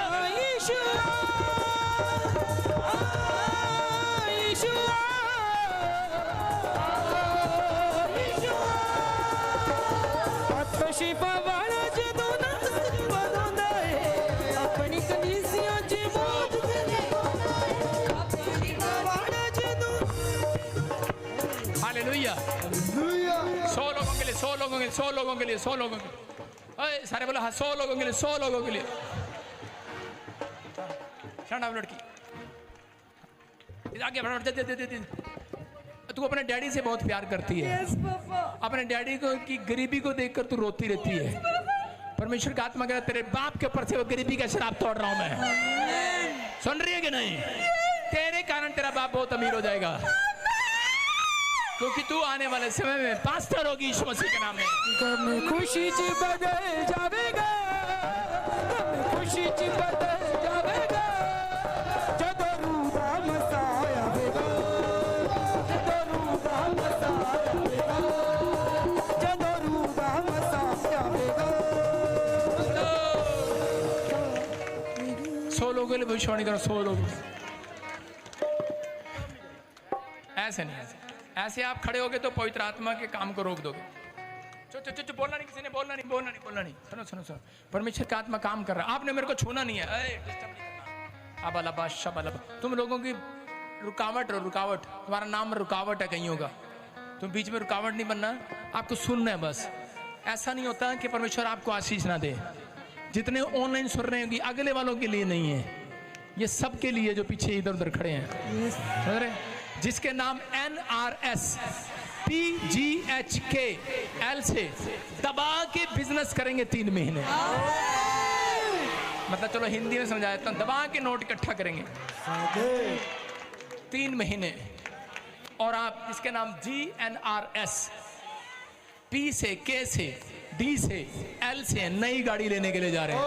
शिफा वाला जदू नासरी बदौंदा है, अपनी कलीसिया जी मौज दे दिखोंदा है। शिफा वाला जदू।
हालेलुया। 100 लोगों के लिए, 100 लोगों के लिए, 100 लोगों के लिए, 100 लोगों के लिए। ओए सारे बोलो हाँ, 100 लोगों के लिए, 100 लोगों के लिए। शट अप लड़की, आगे बढ़। दे तू अपने डैडी से बहुत प्यार करती है। अपने डैडी को की गरीबी को देखकर तू रोती रहती है। परमेश्वर का आत्मा कहता है तेरे बाप के ऊपर से वो गरीबी का शराब तोड़ रहा हूं मैं। सुन रही है कि नहीं? तेरे कारण तेरा बाप बहुत अमीर हो जाएगा। क्योंकि तू आने वाले समय में पास्टर होगी यीशु मसीह के नाम में।
गम खुशी च बदल जावेगा, गम खुशी च बदल जावेगा, जदों रूह दा मसाया आवेगा, जदों रूह दा मसाया आवेगा, जदों रूह दा मसाया आवेगा।
100 लोगों के लिए भविष्यवाणी करो, 100 लोग। ऐसे नहीं, ऐसे आप खड़े होगे तो पवित्र आत्मा के काम को रोक दोगे। चुप बोलना नहीं, किसी ने बोलना नहीं। सुनो, परमेश्वर का आत्मा काम कर रहा है, आपने मेरे को छूना नहीं है, डिस्टर्ब नहीं करना। अब अलाबा शब अलाबा, तुम लोगों की रुकावट, तुम्हारा नाम रुकावट है कहीं होगा, तुम बीच में रुकावट नहीं बनना, आपको सुनना है बस। ऐसा नहीं होता कि परमेश्वर आपको आशीष ना दे। जितने ऑनलाइन सुन रहे हैं अगले वालों के लिए नहीं है, ये सबके लिए जो पीछे इधर उधर खड़े हैं, समझ रहे? जिसके नाम NRS PGHKL से दबा के बिजनेस करेंगे 3 महीने। मतलब चलो हिंदी में समझा देता हूं, दबा के नोट इकट्ठा करेंगे 3 महीने। और आप इसके नाम GNRS P से K से D से L से नई गाड़ी लेने के लिए जा रहे हैं।